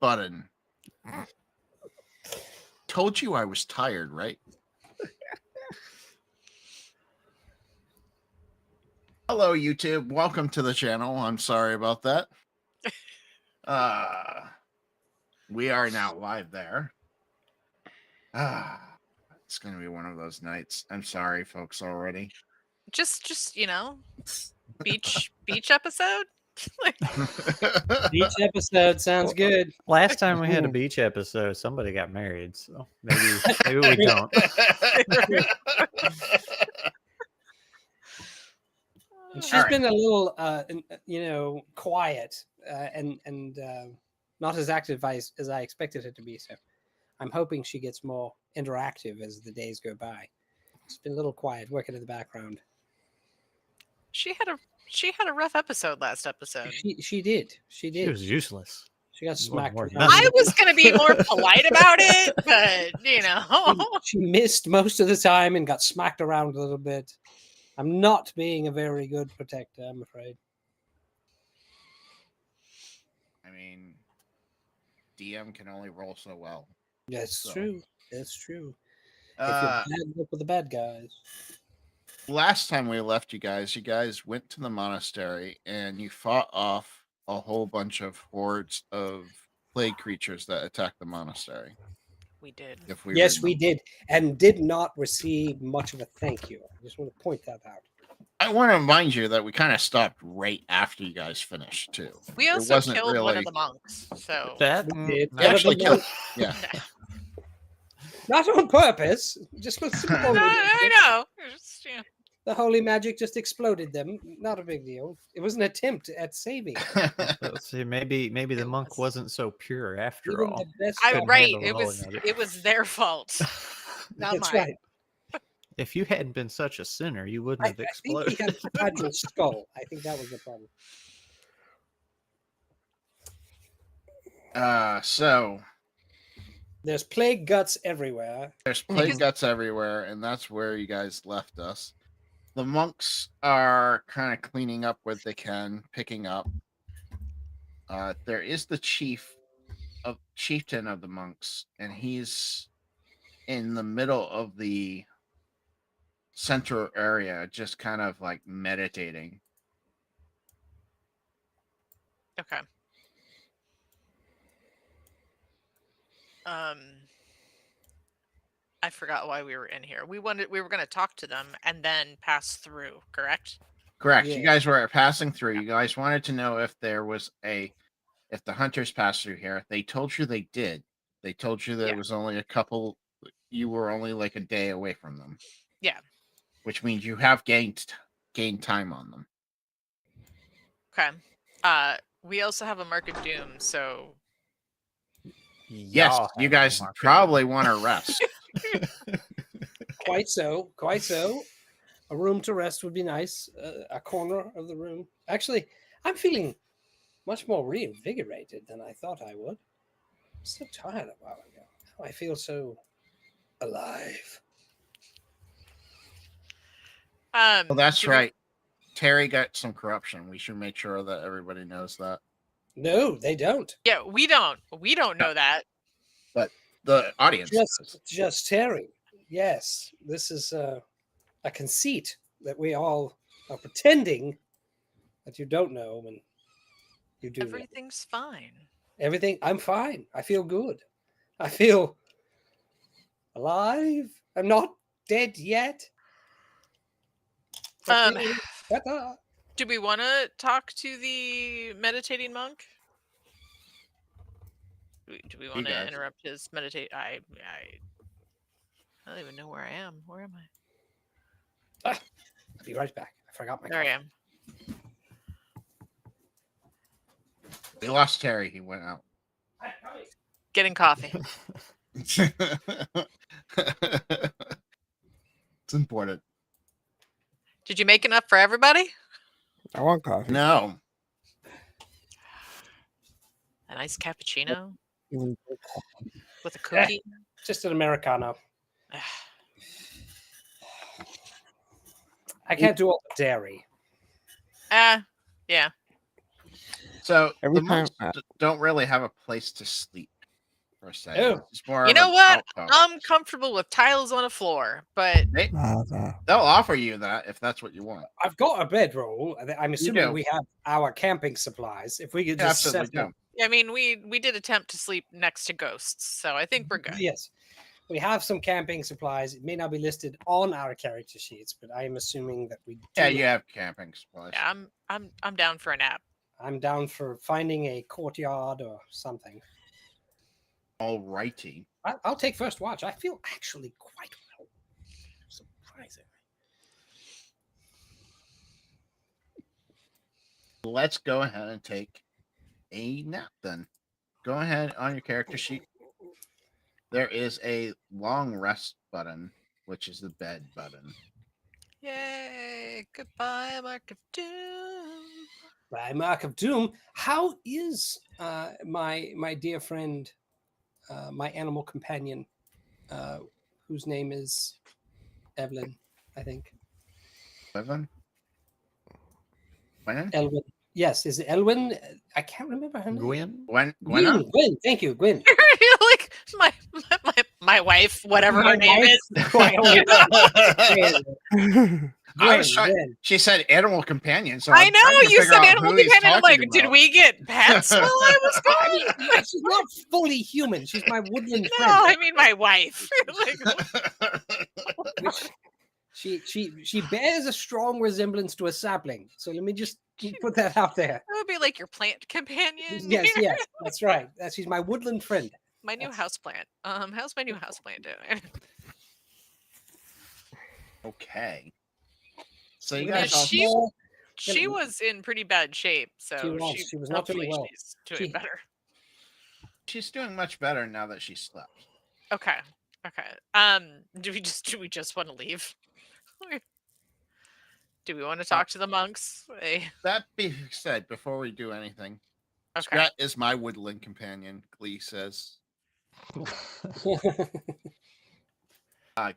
button. Told you I was tired, right? Hello, YouTube. Welcome to the channel. I'm sorry about that. We are now live there. It's going to be one of those nights. I'm sorry, folks, already. Just beach episode. Beach episode sounds good. Last time we had a beach episode, somebody got married, so maybe we don't. And she's been a little, quiet and not as active as I expected her to be. So I'm hoping she gets more interactive as the days go by. She's been a little quiet, working in the background. She had a rough episode last episode. She did. She was useless. She got smacked. I was going to be more polite about it, but she missed most of the time and got smacked around a little bit. I'm not being a very good protector, I'm afraid. I mean, DM can only roll so well. That's true. That's true. If you're bad with the bad guys. Last time we left you guys went to the monastery and you fought off a whole bunch of hordes of plague creatures that attacked the monastery. We did. We did, and did not receive much of a thank you. I just want to point that out. I want to remind you that we kind of stopped right after you guys finished, too. We also killed one of the monks, so... Actually killed... Yeah. Not on purpose, just with some I know. Just, yeah. The holy magic just exploded them. Not a big deal. It was an attempt at saving. Let's see, maybe the monk wasn't so pure after all. Right. It was their fault. Not That's mine. right. If you hadn't been such a sinner, you wouldn't have exploded. I think he had a fragile skull. I think that was the problem. So there's plague guts everywhere. There's plague guts everywhere, and that's where you guys left us. The monks are kind of cleaning up what they can, picking up. There is the chieftain of the monks, and he's in the middle of the central area, just kind of like meditating. Okay. I forgot why we were in here. We were going to talk to them and then pass through, correct? Correct. Yeah. You guys were passing through. You guys wanted to know if there was if the hunters passed through here. They told you they did. They told you there was only a couple. You were only like a day away from them. Yeah. Which means you have gained time on them. Okay. We also have a Mark of Doom, so. Yes, you guys probably want to rest. Quite so. A room to rest would be nice. A corner of the room. Actually, I'm feeling much more reinvigorated than I thought I would. I'm so tired a while ago. Now I feel so alive. Well, that's right. Terry got some corruption. We should make sure that everybody knows that. No, they don't. Yeah, we don't. We don't know that. But the audience just Terry. Yes, this is a conceit that we all are pretending that you don't know when you do. Everything's fine. I'm fine. I feel good. I feel alive. I'm not dead yet. Do we want to talk to the meditating monk? Do we want to interrupt his meditate? I don't even know where I am. Where am I? I'll be right back. I forgot my There coffee. I am. We lost Terry. He went out. Getting coffee. It's important. Did you make enough for everybody? I want coffee. No. A nice cappuccino with a cookie. Just an Americano. I can't do all the dairy. Yeah. So Every the monks time- don't really have a place to sleep, per se. Oh. It's more You of know an what? outpost. I'm comfortable with tiles on a floor, but They'll offer you that if that's what you want. I've got a bedroll. I'm assuming do. we have our camping supplies. If we could You just absolutely set up- do. I mean, we did attempt to sleep next to ghosts, so I think we're good. Yes, we have some camping supplies. It may not be listed on our character sheets, but I am assuming that we do. Yeah, you have camping supplies. Yeah, I'm down for a nap. I'm down for finding a courtyard or something. All righty. I'll take first watch. I feel actually quite well. Surprising. Let's go ahead and take a nap then. Go ahead on your character sheet. There is a long rest button, which is the bed button. Yay! Goodbye, Mark of Doom. By Mark of Doom, how is my dear friend, my animal companion, whose name is Evelyn, I think. Evan? Gwen? Elwyn. Yes, is it Elwyn? I can't remember her name. Gwen? Gwen? Gwen. Thank you, Gwen. You're like my wife, whatever My her name wife? is. Gwen. I was trying. Gwen. She said animal companion, so I I'm trying know to you figure said out animal who he's companion. I'm talking like, did about. we get pets while I was I gone? mean, she's not fully human. She's my woodland No, friend. I mean my wife. Like, Which she bears a strong resemblance to a sapling. So let me just put that out there. that would be like your plant companion. Yes, that's right. She's my woodland friend. My new house plant. How's my new house plant doing? Okay. So you Yeah, guys all she was in pretty bad shape, so She was not doing hopefully well. she's doing better. she's doing much better now that she slept. Okay. Do we just want to leave? Do we want to talk to the monks? That being said, before we do anything, Okay. Scrat is my woodland companion, Glee says.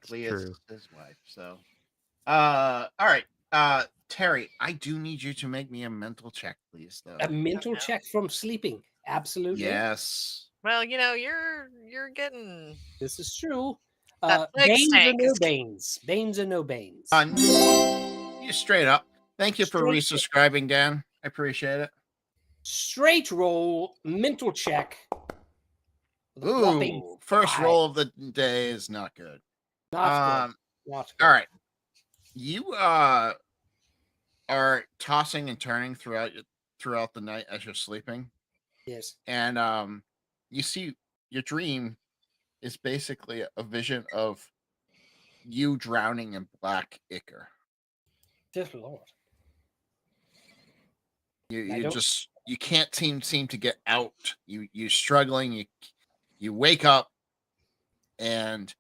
Glee is True. his wife, so all right. Terry, I do need you to make me a mental check, please, though. A mental check from sleeping. Absolutely. Yes. Well, you're getting This is true. That leg Banes or stank no is- Banes? Banes or no Banes? You straight up. Thank you for Straight resubscribing, Dan. I appreciate it. Straight roll, mental check. with a whopping Ooh, first 5. roll of the day is not good. Not good. Not good. All right. You are tossing and turning throughout the night as you're sleeping, Yes. and you see your dream is basically a vision of you drowning in black ichor. Dear Lord. You can't seem to get out. You're struggling. You wake up, and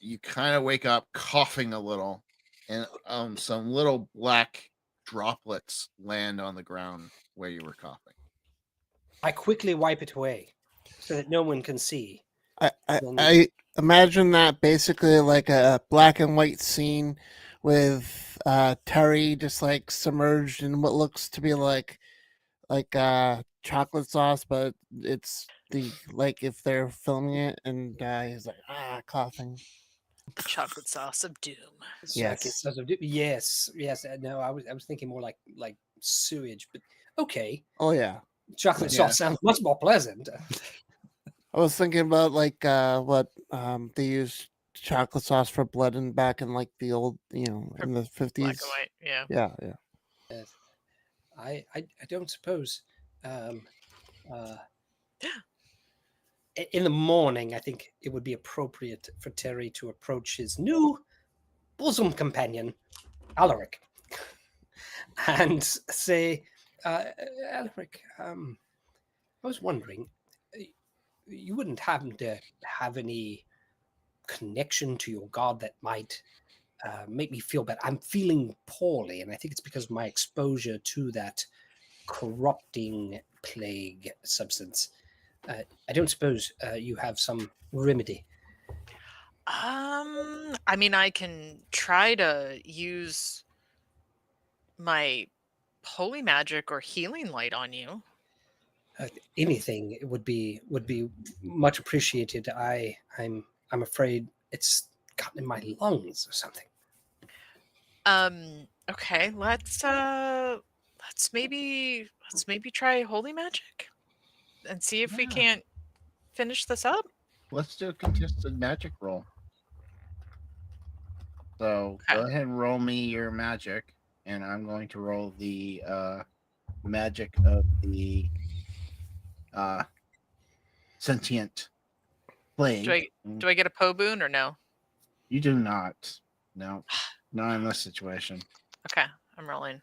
you kind of wake up coughing a little, and some little black droplets land on the ground where you were coughing. I quickly wipe it away so that no one can see. I imagine that basically like a black and white scene with Terry just like submerged in what looks to be like chocolate sauce, but it's like if they're filming it, and he's like coughing. chocolate sauce of doom. Yes. Yes. No, I was thinking more like sewage, but okay. Oh yeah. Chocolate Yeah. sauce sounds much more pleasant. I was thinking about like what they used chocolate sauce for blood and back in like the old, in the 50s. Black and white. Yeah. Yeah. Yes. I don't suppose. In the morning, I think it would be appropriate for Terry to approach his new bosom companion, Alaric, and say, Alaric, I was wondering, you wouldn't happen to have any connection to your god that might make me feel better? I'm feeling poorly, and I think it's because of my exposure to that corrupting plague substance. I don't suppose you have some remedy. I mean, I can try to use my holy magic or healing light on you. Anything would be much appreciated. I'm afraid it's gotten in my lungs or something. Okay, let's maybe try holy magic and see if we Yeah. can't finish this up. Let's do a contested magic roll. So go ahead and roll me your magic, and I'm going to roll the magic of the sentient plague. Do I get a Poe boon or no? You do not. No, not in this situation. Okay, I'm rolling.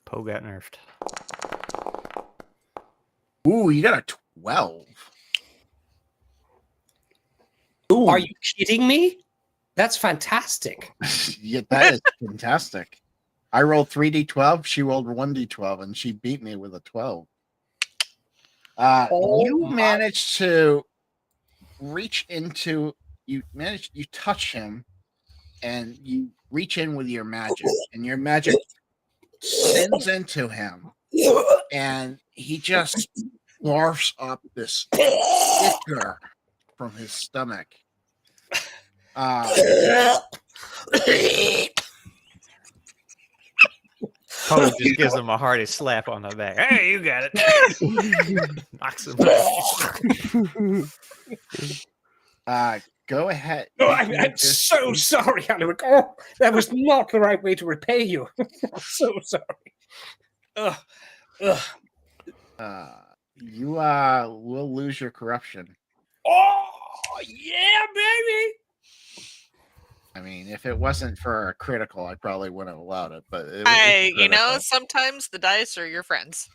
Poe got nerfed. Ooh, you got a 12. Ooh. Are you kidding me? That's fantastic. Yeah, that is fantastic. I rolled 3d12. She rolled 1d12, and she beat me with a 12. You managed to reach into. You touch him, and you reach in with your magic, and your magic sends into him, and he just barfs up this ichor from his stomach. Poe just gives him a hearty slap on the back. Hey, you got it. Knocks him out. Go ahead. Oh, I'm so sorry, Alaric. Oh, that was not the right way to repay you. I'm so sorry. You will lose your corruption. Oh, yeah, baby. I mean, if it wasn't for a critical, I probably wouldn't have allowed it. But sometimes the dice are your friends.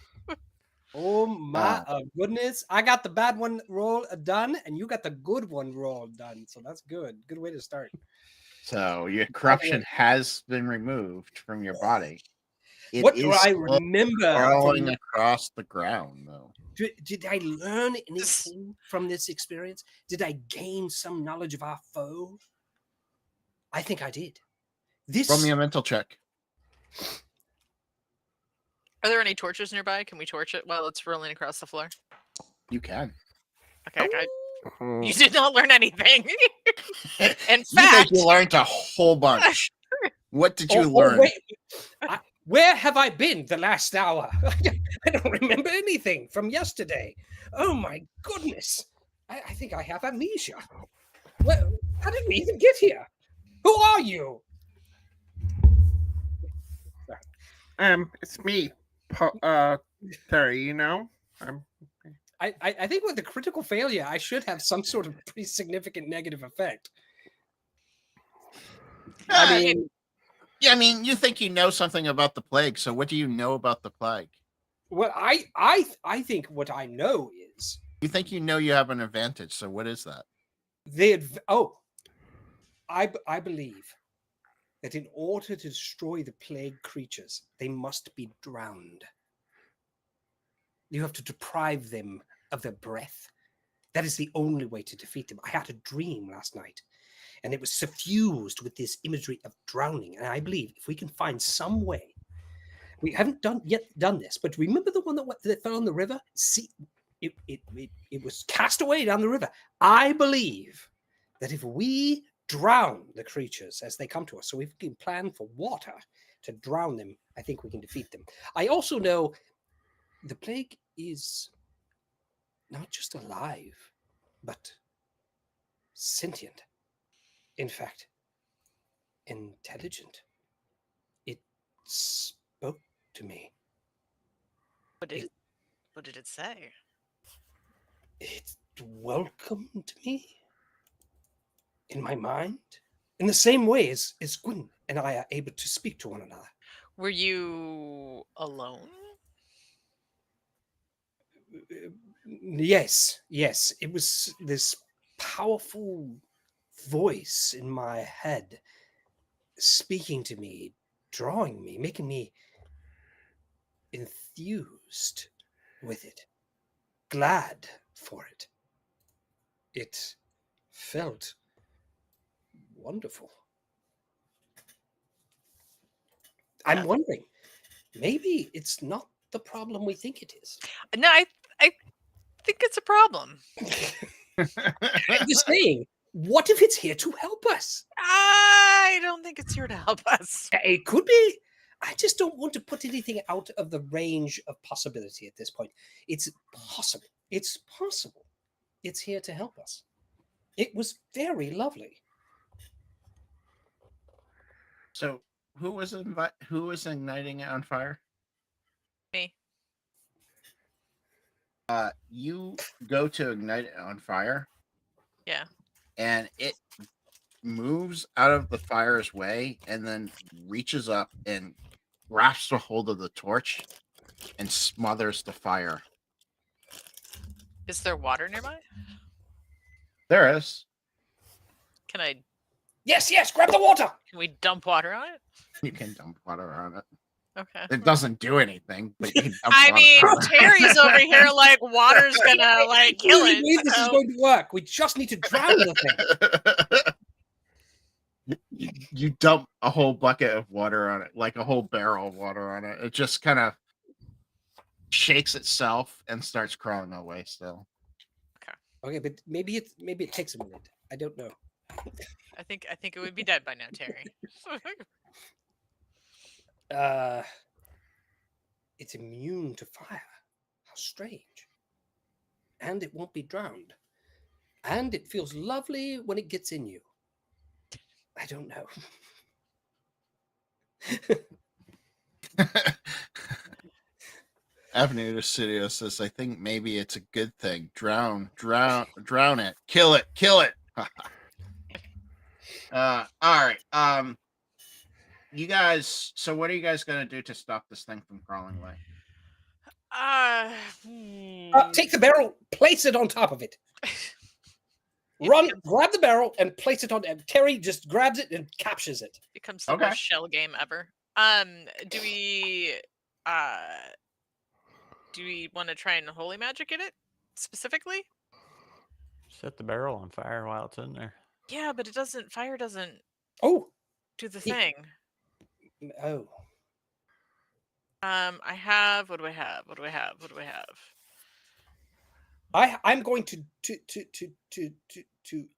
Oh my goodness! I got the bad one roll done, and you got the good one roll done. So that's good. Good way to start. So your corruption has been removed from your body. What do I remember? Crawling across the ground, though. Did I learn anything from this experience? Did I gain some knowledge of our foe? I think I did. Roll me a mental check. Are there any torches nearby? Can we torch it while it's rolling across the floor? You can. Okay, you did not learn anything. In you fact, think you learned a whole bunch. What did you learn? Wait. Where have I been the last hour? I don't remember anything from yesterday. Oh my goodness. I think I have amnesia. Well, how did we even get here? Who are you? It's me, Terry. You know, I think with the critical failure, I should have some sort of pretty significant negative effect. I mean, you think you know something about the plague. So, what do you know about the plague? Well, I think what I know is you think you know you have an advantage. So, what is that? I believe that in order to destroy the plague creatures, they must be drowned. You have to deprive them of their breath. That is the only way to defeat them. I had a dream last night, and it was suffused with this imagery of drowning. And I believe if we can find some way, we haven't yet done this, but remember the one that fell in the river? See, it was cast away down the river. I believe that if we drown the creatures as they come to us, so if we can plan for water to drown them, I think we can defeat them. I also know the plague is not just alive, but sentient. In fact, intelligent. It spoke to me. What did it say? It welcomed me in my mind in the same way as Gwyn and I are able to speak to one another. Were you alone? Yes. It was this powerful voice in my head speaking to me, drawing me, making me enthused with it, glad for it. It felt wonderful. I'm wondering, maybe it's not the problem we think it is. No, I think it's a problem. I'm just saying, what if it's here to help us? I don't think it's here to help us. It could be. I just don't want to put anything out of the range of possibility at this point. It's possible. It's possible. It's here to help us. It was very lovely. So who was igniting it on fire? Me. You go to ignite it on fire. Yeah. And it moves out of the fire's way and then reaches up and grasps a hold of the torch and smothers the fire. Is there water nearby? There is. Can I? Yes, grab the water. Can we dump water on it? You can dump water on it. Okay. It doesn't do anything, but you can dump I water mean, on it. Terry's over here like water's gonna like kill I believe it. this is going to work. We just need to drown the thing. You dump a whole bucket of water on it, like a whole barrel of water on it. It just kind of shakes itself and starts crawling away still. Okay, but maybe it takes a minute. I don't know. I think it would be dead by now, Terry. It's immune to fire. How strange. And it won't be drowned. And it feels lovely when it gets in you. I don't know. Avenue Studio says, I think maybe it's a good thing. Drown it. Kill it. All right. You guys, so what are you guys gonna do to stop this thing from crawling away? Take the barrel, place it on top of it. Grab the barrel and place it on. And Terry just grabs it and captures it. Becomes the worst shell game ever. Do we want to try and holy magic in it specifically? Set the barrel on fire while it's in there. Yeah, but it doesn't. Fire doesn't. Do the thing. Oh. I have. What do I have? I'm going to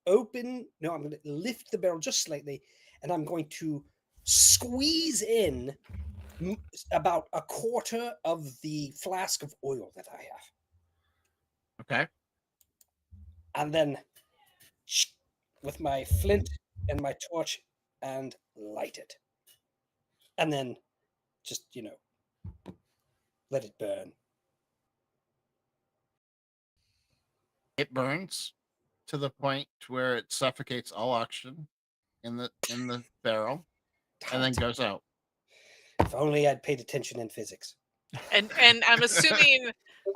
open. No, I'm going to lift the barrel just slightly, and I'm going to squeeze in about a quarter of the flask of oil that I have. Okay. And then with my flint and my torch and light it. And then just, let it burn. It burns to the point where it suffocates all oxygen in the barrel and then goes out. If only I'd paid attention in physics. And I'm assuming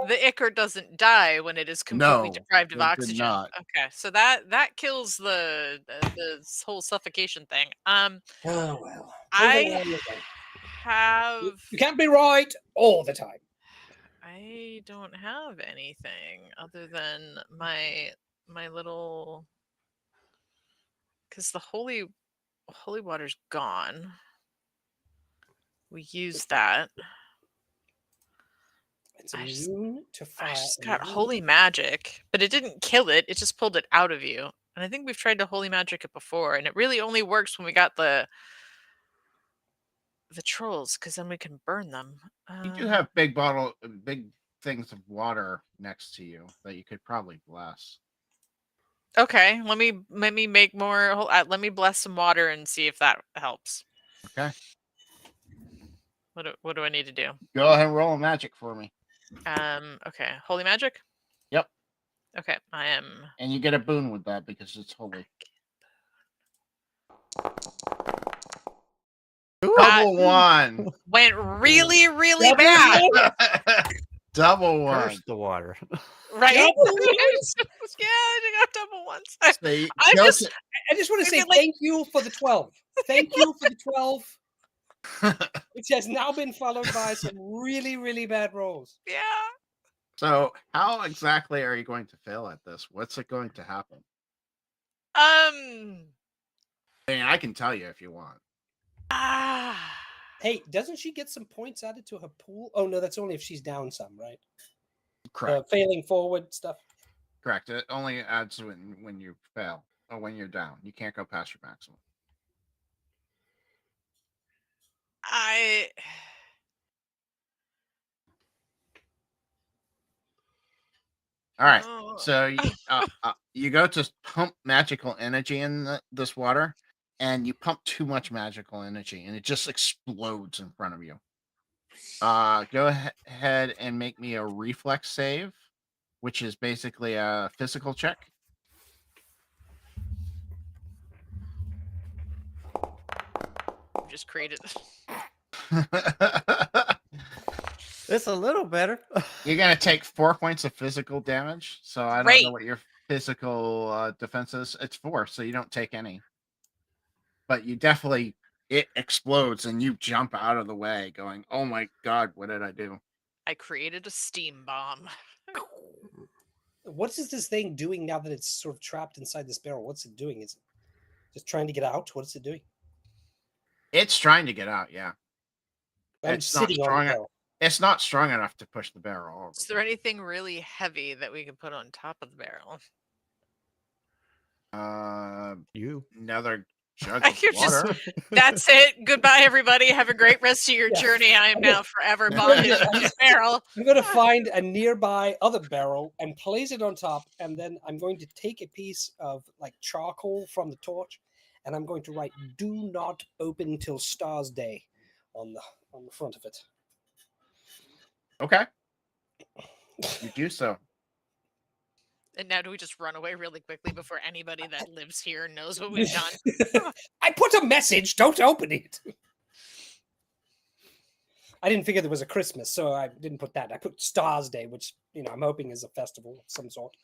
the ichor doesn't die when it is completely deprived of oxygen. Not. Okay, so that kills the whole suffocation thing. Oh well. I have. You can't be right all the time. I don't have anything other than my little, because the holy water's gone. We use that. It's immune to fire. I just got holy magic, but it didn't kill it. It just pulled it out of you. And I think we've tried to holy magic it before, and it really only works when we got the trolls, because then we can burn them. You do have big things of water next to you that you could probably bless. Okay, let me make more. Let me bless some water and see if that helps. Okay. What do I need to do? Go ahead and roll a magic for me. Okay, holy magic. Yep. Okay, I am. And you get a boon with that because it's holy. Double one. Went really, really bad. Double one. Curse the water. Right? Double Yeah, I got double ones. I just want to say thank you for the 12. Thank you for the 12. Which has now been followed by some really, really bad rolls. Yeah. So, how exactly are you going to fail at this? What's it going to happen? I I mean, I can tell you if you want. Hey, doesn't she get some points added to her pool? Oh no, that's only if she's down some, right? Correct. Failing forward stuff. Correct. It only adds when you fail or when you're down. You can't go past your maximum. All right. Oh. So you go to pump magical energy in this water, and you pump too much magical energy, and it just explodes in front of you. Go ahead and make me a reflex save, which is basically a physical check. Just created. It's a little better. You're gonna take 4 points of physical damage. So I don't know Great. what your physical defense is. It's 4, so you don't take any. But you definitely it explodes and you jump out of the way, going, "Oh my god, what did I do?" I created a steam bomb. What is this thing doing now that it's sort of trapped inside this barrel? What's it doing? Is it just trying to get out? What is it doing? It's trying to get out. Yeah, I'm it's not sitting on strong. the barrel. It's not strong enough to push the barrel over. Is there anything really heavy that we can put on top of the barrel? You. Another jug I of could just- water. That's it. Goodbye, everybody. Have a great rest of your Yeah. journey. I am I'm now forever bonded to this barrel. I'm going to find a nearby other barrel and place it on top, and then I'm going to take a piece of like charcoal from the torch, and I'm going to write "Do not open till Stars Day" on the front of it. Okay, you do so. And now do we just run away really quickly before anybody that lives here knows what we've done? I put a message. Don't open it. I didn't figure there was a Christmas, so I didn't put that. I put Stars Day, which I'm hoping is a festival of some sort.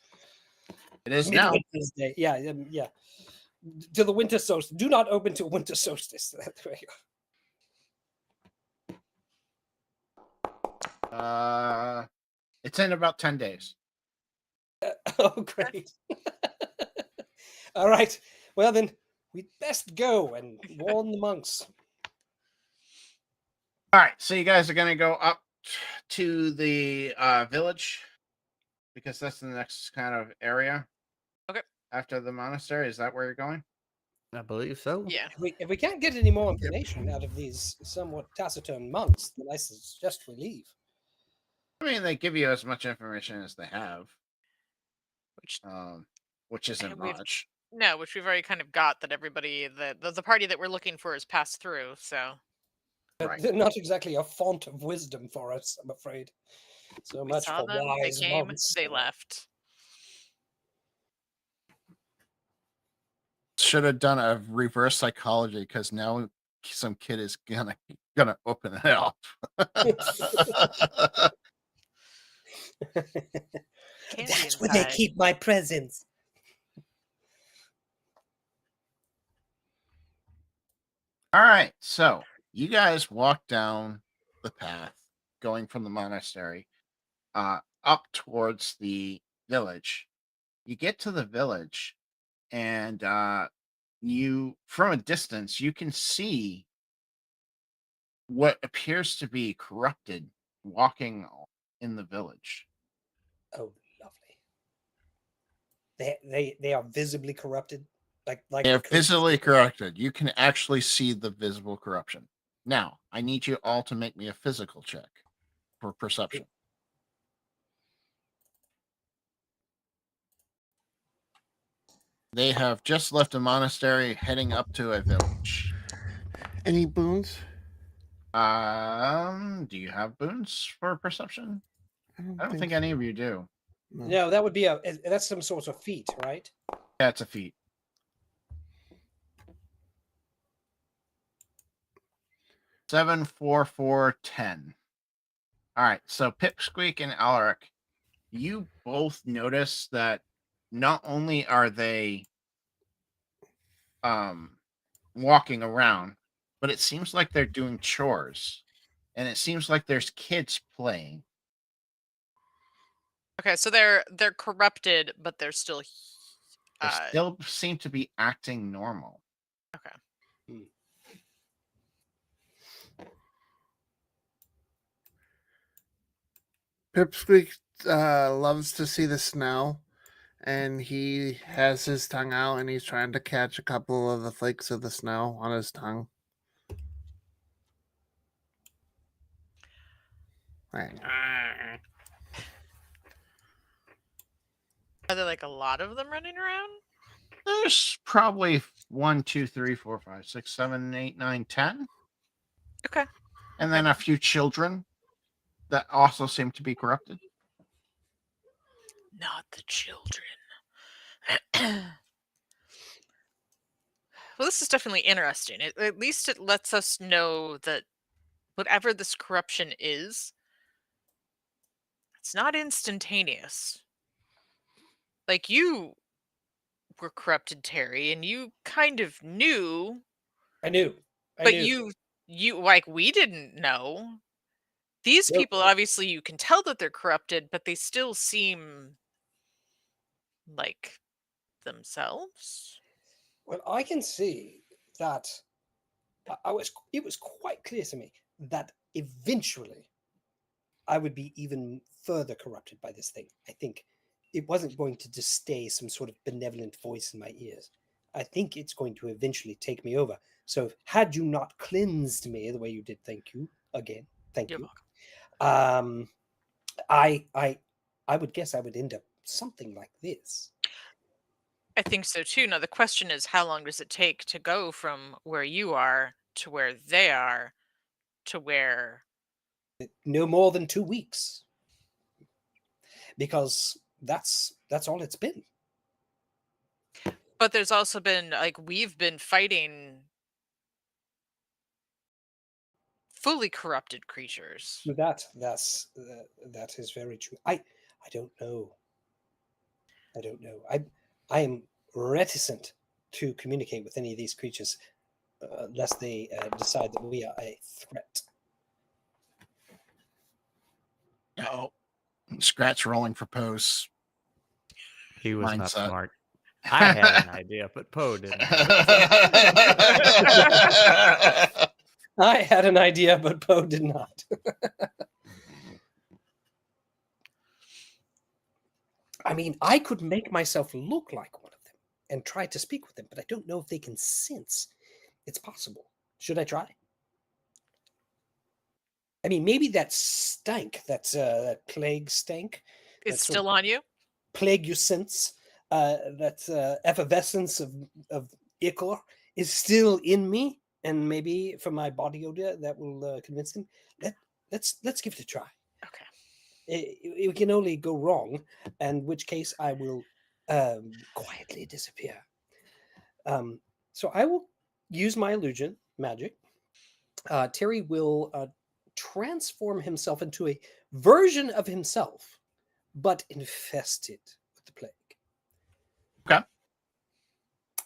It is now. Midwinter's Day. Yeah, yeah. To the winter solstice. Do not open till winter solstice. There you go. It's in about 10 days. Oh, great. All right. Well, then we'd best go and warn the monks. All right. So you guys are going to go up to the village because that's the next kind of area. Okay. After the monastery. Is that where you're going? I believe so. Yeah. If we can't get any more information out of these somewhat taciturn monks, then I suggest we leave. I mean, they give you as much information as they have. Which isn't we've- much. No, which we've already kind of got that everybody, the party that we're looking for has passed through, so. Right. They're not exactly a font of wisdom for us, I'm afraid. So We much saw for them, wise they came, monks. they left. Should have done a reverse psychology because now some kid is gonna open it up. That's where they keep my presents. All right, so you guys walk down the path going from the monastery up towards the village. You get to the village and you from a distance you can see what appears to be corrupted walking in the village. Oh, lovely. They are visibly corrupted. Like They're visibly corrupted. You can actually see the visible corruption. Now, I need you all to make me a physical check for perception. They have just left a monastery heading up to a village. Any boons? Do you have boons for perception? I don't think any of you do. No, that would be that's some sort of feat, right? Yeah, it's a feat. 7, 4, 4, 10. All right, so Pipsqueak and Alaric, you both notice that not only are they walking around, but it seems like they're doing chores, and it seems like there's kids playing. Okay, so they're corrupted, but they're still. They still seem to be acting normal. Okay. Pipsqueak loves to see the snow, and he has his tongue out, and he's trying to catch a couple of the flakes of the snow on his tongue. Are there like a lot of them running around? There's probably 1, 2, 3, 4, 5, 6, 7, 8, 9, 10. Okay. And then a few children that also seem to be corrupted. Not the children. Well, this is definitely interesting. At least it lets us know that whatever this corruption is, it's not instantaneous. Like, you were corrupted, Terry, and you kind of knew. I knew. But you like, we didn't know. These Nope. people, obviously, you can tell that they're corrupted, but they still seem like themselves. Well, I can see that it was quite clear to me that eventually I would be even further corrupted by this thing. I think it wasn't going to just stay some sort of benevolent voice in my ears. I think it's going to eventually take me over. So had you not cleansed me the way you did, thank you again. Thank You're you. welcome. I would guess I would end up something like this. I think so too. Now the question is, how long does it take to go from where you are to where they are to where? No more than 2 weeks, because that's all it's been. But there's also been, like, we've been fighting fully corrupted creatures. That is very true. I don't know. I am reticent to communicate with any of these creatures lest they decide that we are a threat. Oh, Scratch rolling for Poe's. He was not Mindset. smart. I had an idea, but Poe didn't. I had an idea, but Poe did not. I mean, I could make myself look like one of them and try to speak with them, but I don't know if they can sense it's possible. Should I try? I mean, maybe that stank, that plague stank, It's still on you? plague you sense, that effervescence of ichor is still in me, and maybe from my body odor that will convince them. Let's give it a try. Okay. It can only go wrong, in which case I will quietly disappear. So I will use my illusion magic. Terry will transform himself into a version of himself, but infested with the plague. Okay.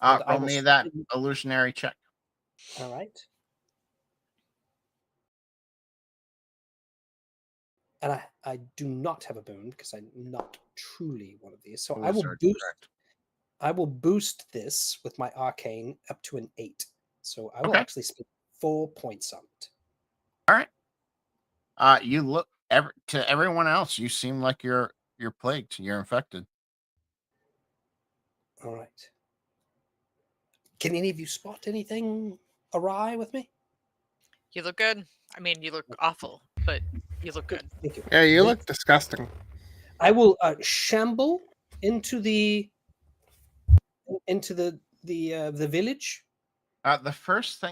And I Roll will me that spend- illusionary check. All right. And I do not have a boon because I'm not truly one of these. So I will Wizard, boost. correct. I will boost this with my arcane up to an 8. So I will Okay. actually spend 4 points on it. All right. You look to everyone else. You seem like you're plagued. You're infected. All right. Can any of you spot anything awry with me? You look good. I mean, you look awful, but you look good. Thank you. Yeah, you Then look disgusting. I will shamble into the village. The first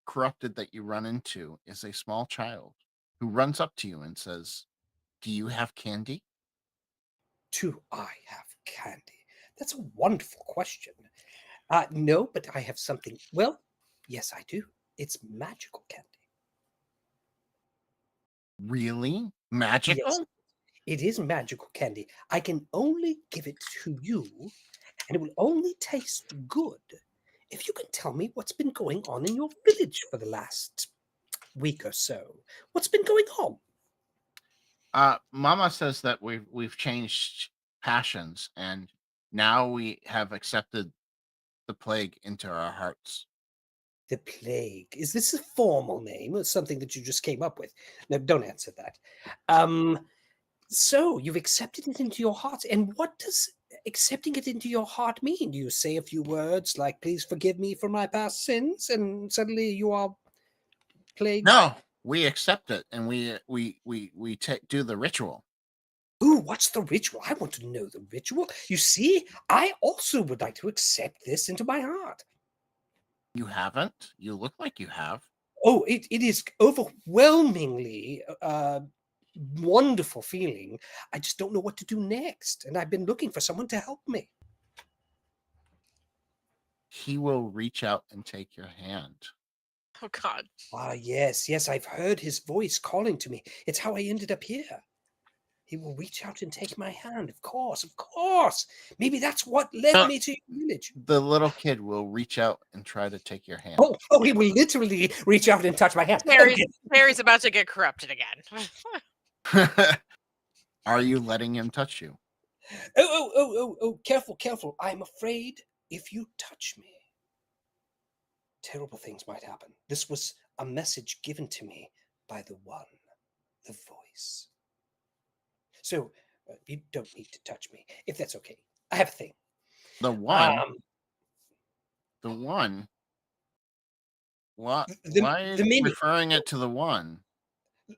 corrupted that you run into is a small child who runs up to you and says, "Do you have candy?" Do I have candy? That's a wonderful question. No, but I have something. Well, yes, I do. It's magical candy. Really? Magical? Yes, it is magical candy. I can only give it to you, and it will only taste good if you can tell me what's been going on in your village for the last week or so. What's been going on? Mama says that we've changed passions, and now we have accepted the plague into our hearts. The plague. Is this a formal name or something that you just came up with? No, don't answer that. So you've accepted it into your heart. And what does accepting it into your heart mean? Do you say a few words like, please forgive me for my past sins, and suddenly you are plagued? No, we accept it and we do the ritual. Ooh, what's the ritual? I want to know the ritual. You see, I also would like to accept this into my heart. You haven't? You look like you have. Oh, it is overwhelmingly wonderful feeling. I just don't know what to do next, and I've been looking for someone to help me. He will reach out and take your hand. Oh God. Ah, yes, I've heard his voice calling to me. It's how I ended up here. He will reach out and take my hand, of course. Maybe that's what led me to your village. The little kid will reach out and try to take your hand. Oh, he will literally reach out and touch my hand. Mary's about to get corrupted again. Are you letting him touch you? Oh, careful. I'm afraid if you touch me, terrible things might happen. This was a message given to me by the one, the voice. So you don't need to touch me, if that's okay. I have a thing. The one? The one? What? Why are you referring it to the one?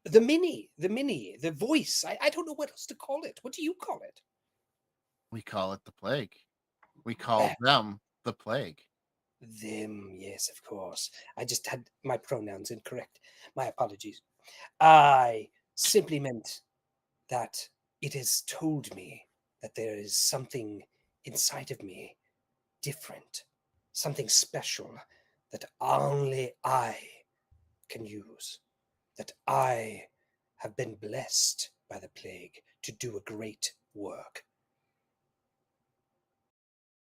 The mini, the voice. I don't know what else to call it. What do you call it? We call it the plague. We call them the plague. Them, yes, of course. I just had my pronouns incorrect. My apologies. I simply meant that it has told me that there is something inside of me different, something special that only I can use, that I have been blessed by the plague to do a great work.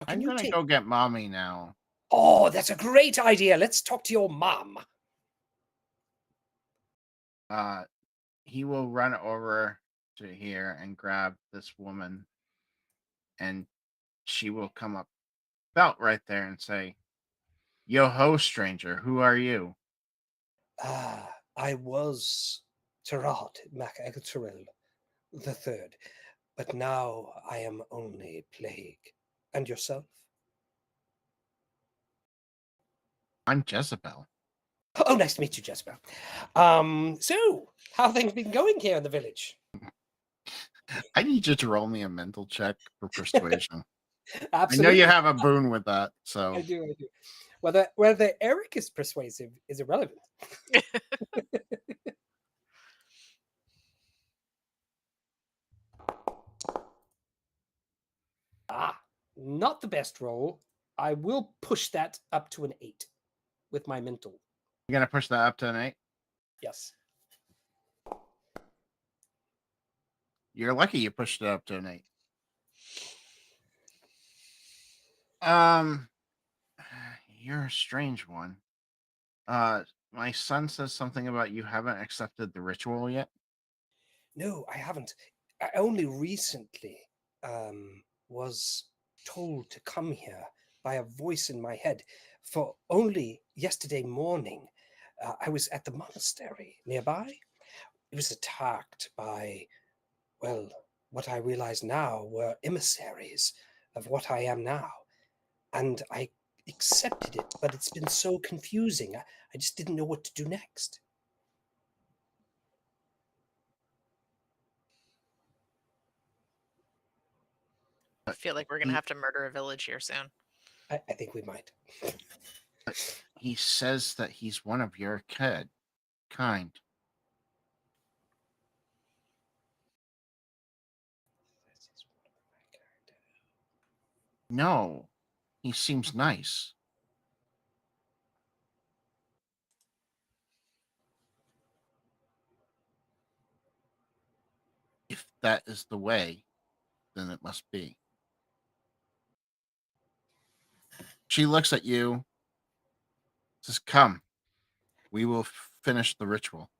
I'm going to go get mommy now. Oh, that's a great idea. Let's talk to your mom. He will run over to here and grab this woman, and she will come up about right there and say, "Yo ho, stranger, who are you?" I was Tarat Mac-Egteril the Third, but now I am only plague. And yourself? I'm Jezebel. Oh, nice to meet you, Jezebel. So, how have things been going here in the village? I need you to roll me a mental check for persuasion. Absolutely. I know you have a boon with that, so I do. Whether Eric is persuasive is irrelevant. Not the best roll. I will push that up to an 8 with my mental. You're gonna push that up to an 8? Yes. You're lucky you pushed it up to an 8. You're a strange one. My son says something about you haven't accepted the ritual yet. No, I haven't. I only recently was told to come here by a voice in my head. For only yesterday morning, I was at the monastery nearby. It was attacked by, well, what I realize now were emissaries of what I am now. And I accepted it, but it's been so confusing. I just didn't know what to do next. I feel like we're going to have to murder a village here soon. I think we might. He says that he's one of your kind. No, he seems nice. If that is the way, then it must be. She looks at you, says, "Come, we will finish the ritual."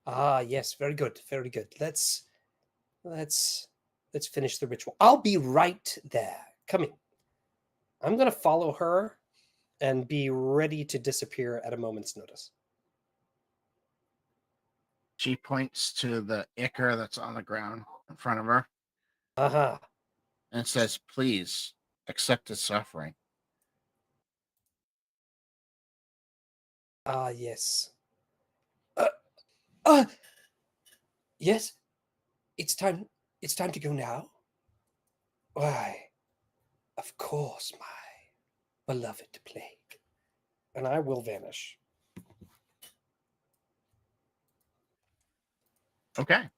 Ah, yes, very good, very good. Let's finish the ritual. I'll be right there. Come in. I'm gonna follow her and be ready to disappear at a moment's notice. She points to the ichor that's on the ground in front of her Aha. and says, "Please accept his suffering." Ah, yes. Yes. It's time. It's time to go now. Why, of course, my beloved plague. And I will vanish. Okay.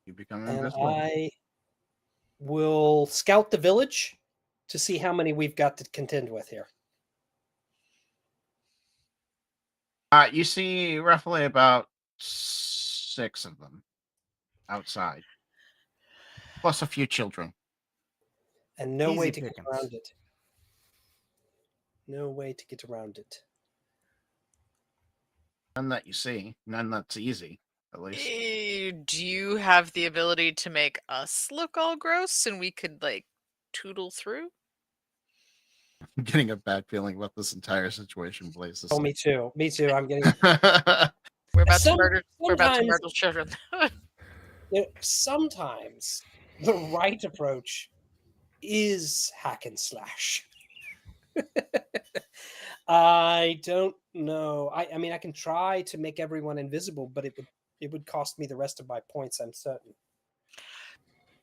You become And invisible. I will scout the village to see how many we've got to contend with here. You see roughly about 6 of them outside, plus a few children. And no way Easy to get pickings. around it. No way to get around it. None that you see, none that's easy, at least. Do you have the ability to make us look all gross and we could like tootle through? I'm getting a bad feeling about this entire situation, Blaze. Oh, me too. Me too. I'm getting. We're about to Some- murder. We're about to sometimes- murder children. Sometimes the right approach is hack and slash. I don't know. I mean, I can try to make everyone invisible, but it would cost me the rest of my points, I'm certain.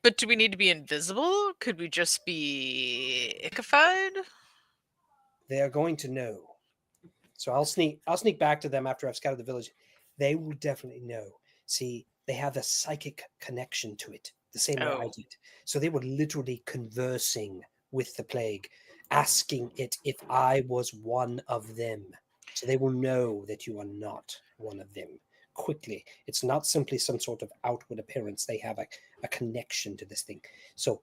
But do we need to be invisible? Could we just be ichified? They are going to know. So I'll sneak back to them after I've scouted the village. They will definitely know. See, they have a psychic connection to it, the same way I Oh. did. So they were literally conversing with the plague, asking it if I was one of them. So they will know that you are not one of them quickly. It's not simply some sort of outward appearance. They have a connection to this thing. So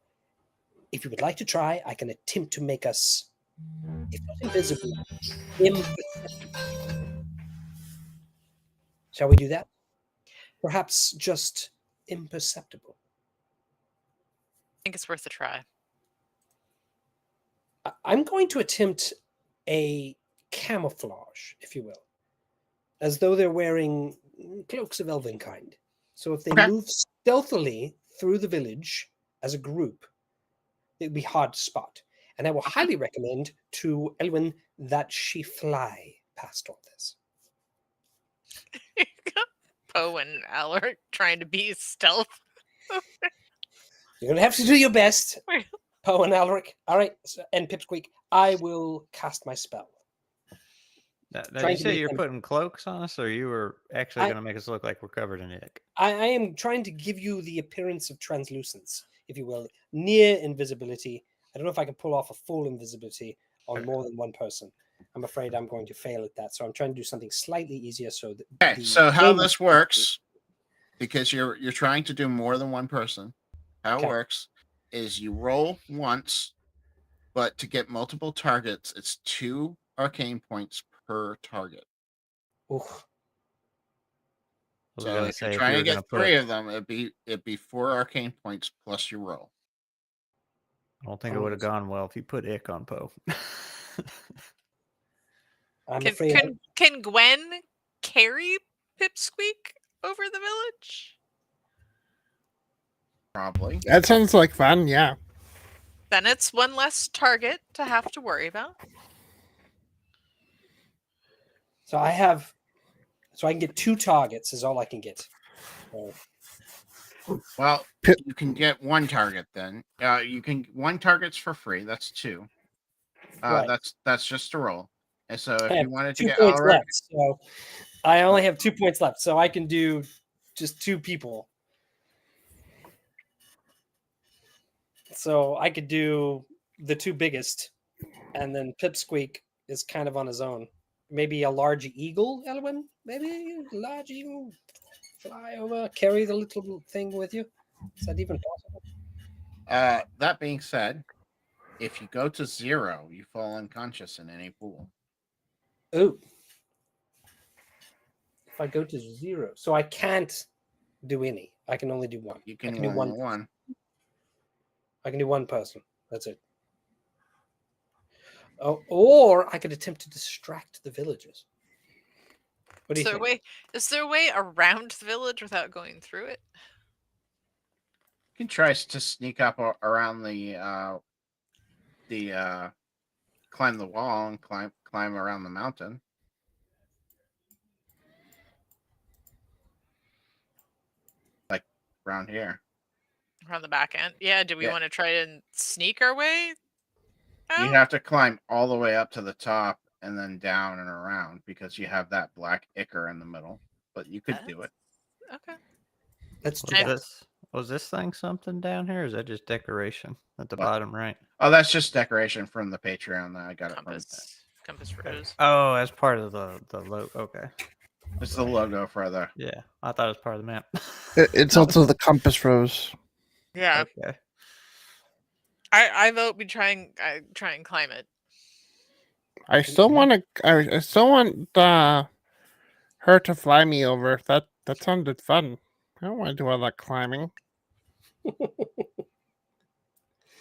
if you would like to try, I can attempt to make us, if not invisible, imperceptible. Shall we do that? Perhaps just imperceptible. I think it's worth a try. I'm going to attempt a camouflage, if you will, as though they're wearing cloaks of elven kind. So if they Okay. move stealthily through the village as a group, it'd be hard to spot. And I will highly recommend to Elwyn that she fly past all this. Poe and Alaric trying to be stealth. You're going to have to do your best, Poe and Alaric. All right, and Pipsqueak, I will cast my spell. Now, Trying you to say make you're them- putting cloaks on us, or you were actually I- going to make us look like we're covered in ick? I am trying to give you the appearance of translucence, if you will, near invisibility. I don't know if I can pull off a full invisibility on more than one person. I'm afraid I'm going to fail at that. So I'm trying to do something slightly easier. So that Okay, so how this works, because you're trying to do more than one person, how it Okay. works is you roll once, but to get multiple targets, it's 2 arcane points per target. Oof. I was So gonna if you're say, if trying you to were gonna get put 3 of them, it'd be 4 arcane points plus your roll. I don't think it would have gone well if you put ick on Poe. I'm Can, afraid. can Gwen carry Pipsqueak over the village? Probably. That sounds like fun. Yeah. Then it's one less target to have to worry about. So I have. So I can get 2 targets. Is all I can get. So, Well, Pip- you can get 1 target then. You can 1 target's for free. That's 2. Right. That's just a roll. And so I if have you wanted to 2 get points Alaric, left. So I only have 2 points left. So I can do just 2 people. So I could do the 2 biggest, and then Pipsqueak is kind of on his own. Maybe a large eagle, Elwyn? Maybe a large eagle fly over, carry the little thing with you. Is that even possible? that being said, if you go to 0, you fall unconscious in any pool. Oh. If I go to 0. So I can't do any. I can only do one. You I can can do one one. one. I can do one person. That's it. Oh, or I could attempt to distract the villagers. What do Is you there a think? way? Is there a way around the village without going through it? You can try to sneak up around climb the wall and climb around the mountain. Like around here. Around the back end? Yeah. Do we Yeah. want to try and sneak our way? You out? have to climb all the way up to the top and then down and around because you have that black ichor in the middle. But you could do it. Okay. Let's do Was that. this thing something down here? Or is that just decoration at the What? bottom right? Oh, that's just decoration from the Patreon that I got it from. Compass rose. Oh, as part of the logo. Okay. It's the logo for the. Yeah, I thought it was part of the map. It's also the compass rose. Yeah. Okay. I vote we try and climb it. I still want to. I still want her to fly me over. That sounded fun. I don't want to do all that climbing.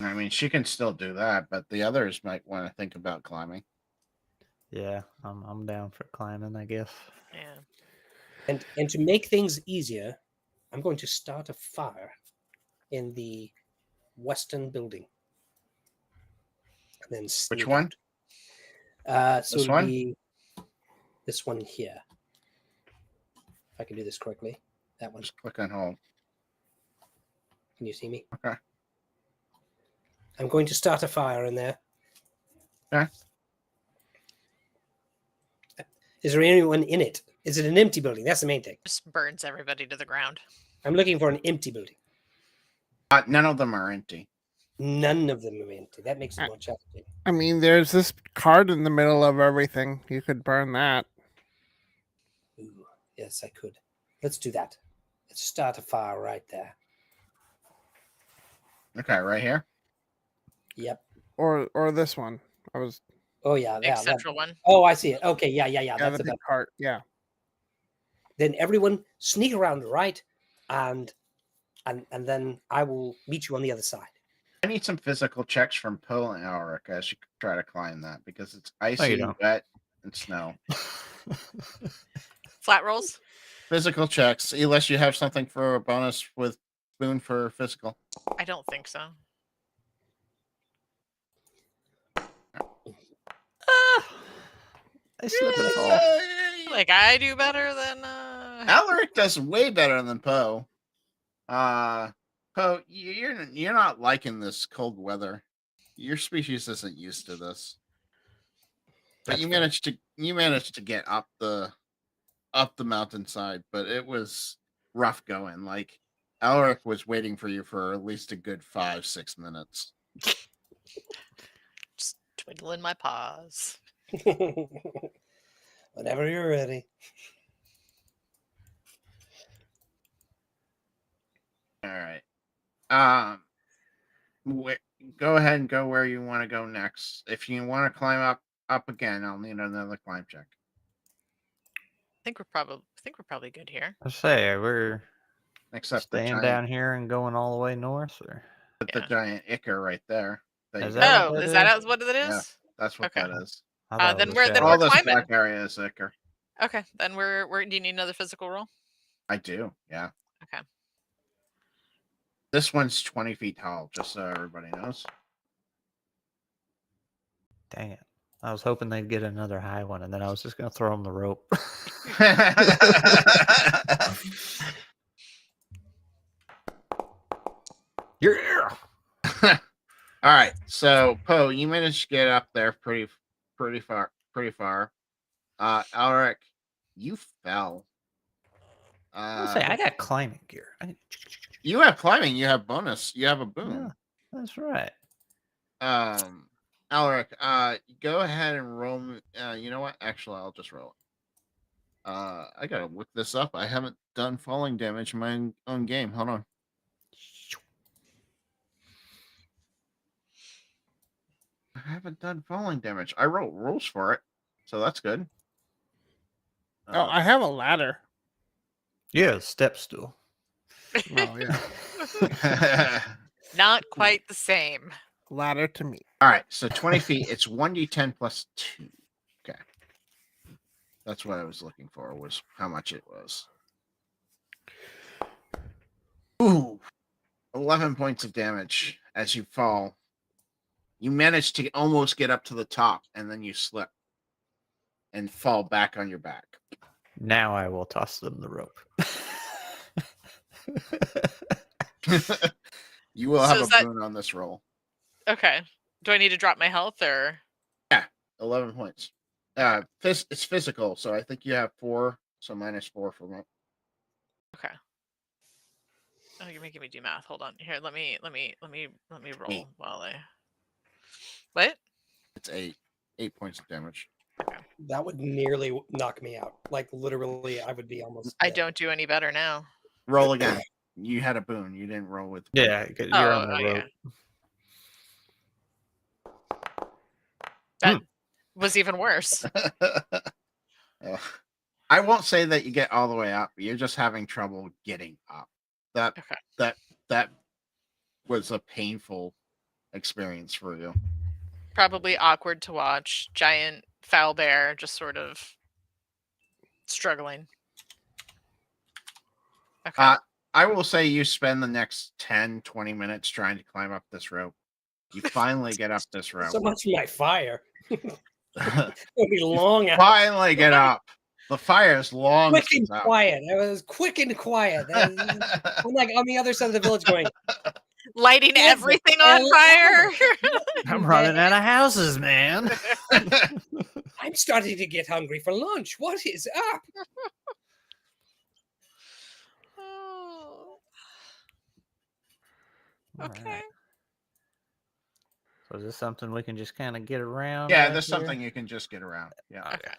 I mean, she can still do that, but the others might want to think about climbing. Yeah, I'm down for climbing, I guess. Yeah. And to make things easier, I'm going to start a fire in the western building. And then Which sneak one? out. So This it'll one? be this one here. If I can do this correctly. That one. Just click on hold. Can you see me? Okay. I'm going to start a fire in there. Okay. Is there anyone in it? Is it an empty building? That's the main thing. Just burns everybody to the ground. I'm looking for an empty building. None of them are empty. None of them are empty. That makes it more challenging. I mean, there's this card in the middle of everything. You could burn that. Ooh, yes, I could. Let's do that. Let's start a fire right there. Okay, right here. Yep. Or this one. I was. Oh yeah, Big that. central one. Oh, I see it. Okay, yeah. Yeah, That's the big about. cart. Yeah. Then everyone sneak around the right, and then I will meet you on the other side. I need some physical checks from Poe and Alric as you try to climb that because it's icy, don't. wet, and snow. Flat rolls. Physical checks, unless you have something for a bonus with Boon for physical. I don't think so. I slip and fall. Like I do better than Alaric does way better than Poe. Poe, you're not liking this cold weather. Your species isn't used to this. But That's you managed to get up the mountainside, but it was rough going. Like Alaric was waiting for you for at least a good 5-6 minutes. just twiddling my paws. Whenever you're ready. All right. Go ahead and go where you want to go next. If you want to climb up again, I'll need another climb check. I think we're probably good here. I say we're Except the staying giant, down here and going all the way north, or the giant ichor right there. Is you that got. what Oh, that is that is? what it is? Yeah. That's what Okay. that is. I thought it then was we're- just then All we're this climbing. black area is ichor. Okay, then we're do you need another physical roll? I do, yeah. Okay. This one's 20 feet tall, just so everybody knows. Dang it! I was hoping they'd get another high one, and then I was just gonna throw them the rope. Yeah. All right, so Poe, you managed to get up there pretty far. Alric, you fell. I'll say I got climbing gear. You have climbing. You have bonus. You have a boon. Yeah, that's right. Alaric, go ahead and roll. You know what? Actually, I'll just roll it. I gotta look this up. I haven't done falling damage in my own game. Hold on. I haven't done falling damage. I wrote rules for it, so that's good. Oh, I have a ladder. Yeah, step stool. Oh yeah. Not quite the same. Ladder to me. All right, so 20 feet. It's 1d10 plus 2. Okay. That's what I was looking for, was how much it was. Ooh. 11 points of damage as you fall. You manage to almost get up to the top, and then you slip and fall back on your back. Now I will toss them the rope. You will So have is a that- boon on this roll. Okay. Do I need to drop my health or? 11 points. It's physical, so I think you have 4, so -4 from it. Okay. Oh, you're making me do math. Hold on. Here, let me roll 8. while I. What? It's 8. 8 points of damage. That would nearly knock me out. Like literally, I would be almost. I dead. don't do any better now. Roll again. You had a boon. You didn't roll with. Yeah, 'cause you're on the Oh, rope. yeah. That was even worse. Ugh. I won't say that you get all the way up. You're just having trouble getting up. Okay. That was a painful experience for you. Probably awkward to watch. Giant foul bear just sort of struggling. Okay. I will say you spend the next 10, 20 minutes trying to climb up this rope. You finally get up this rope. So much for my fire. It'll be long. Out. Finally get up. The fire is long. Quick and since out. quiet. It was quick and quiet. I'm like on the other side of the village going. Lighting Yeah, everything but- on fire. I'm running out of houses, man. I'm starting to get hungry for lunch. What is up? Oh, All okay. right. So is this something we can just kind of get around? Yeah, back there's here? something you can just get around. Yeah. Okay.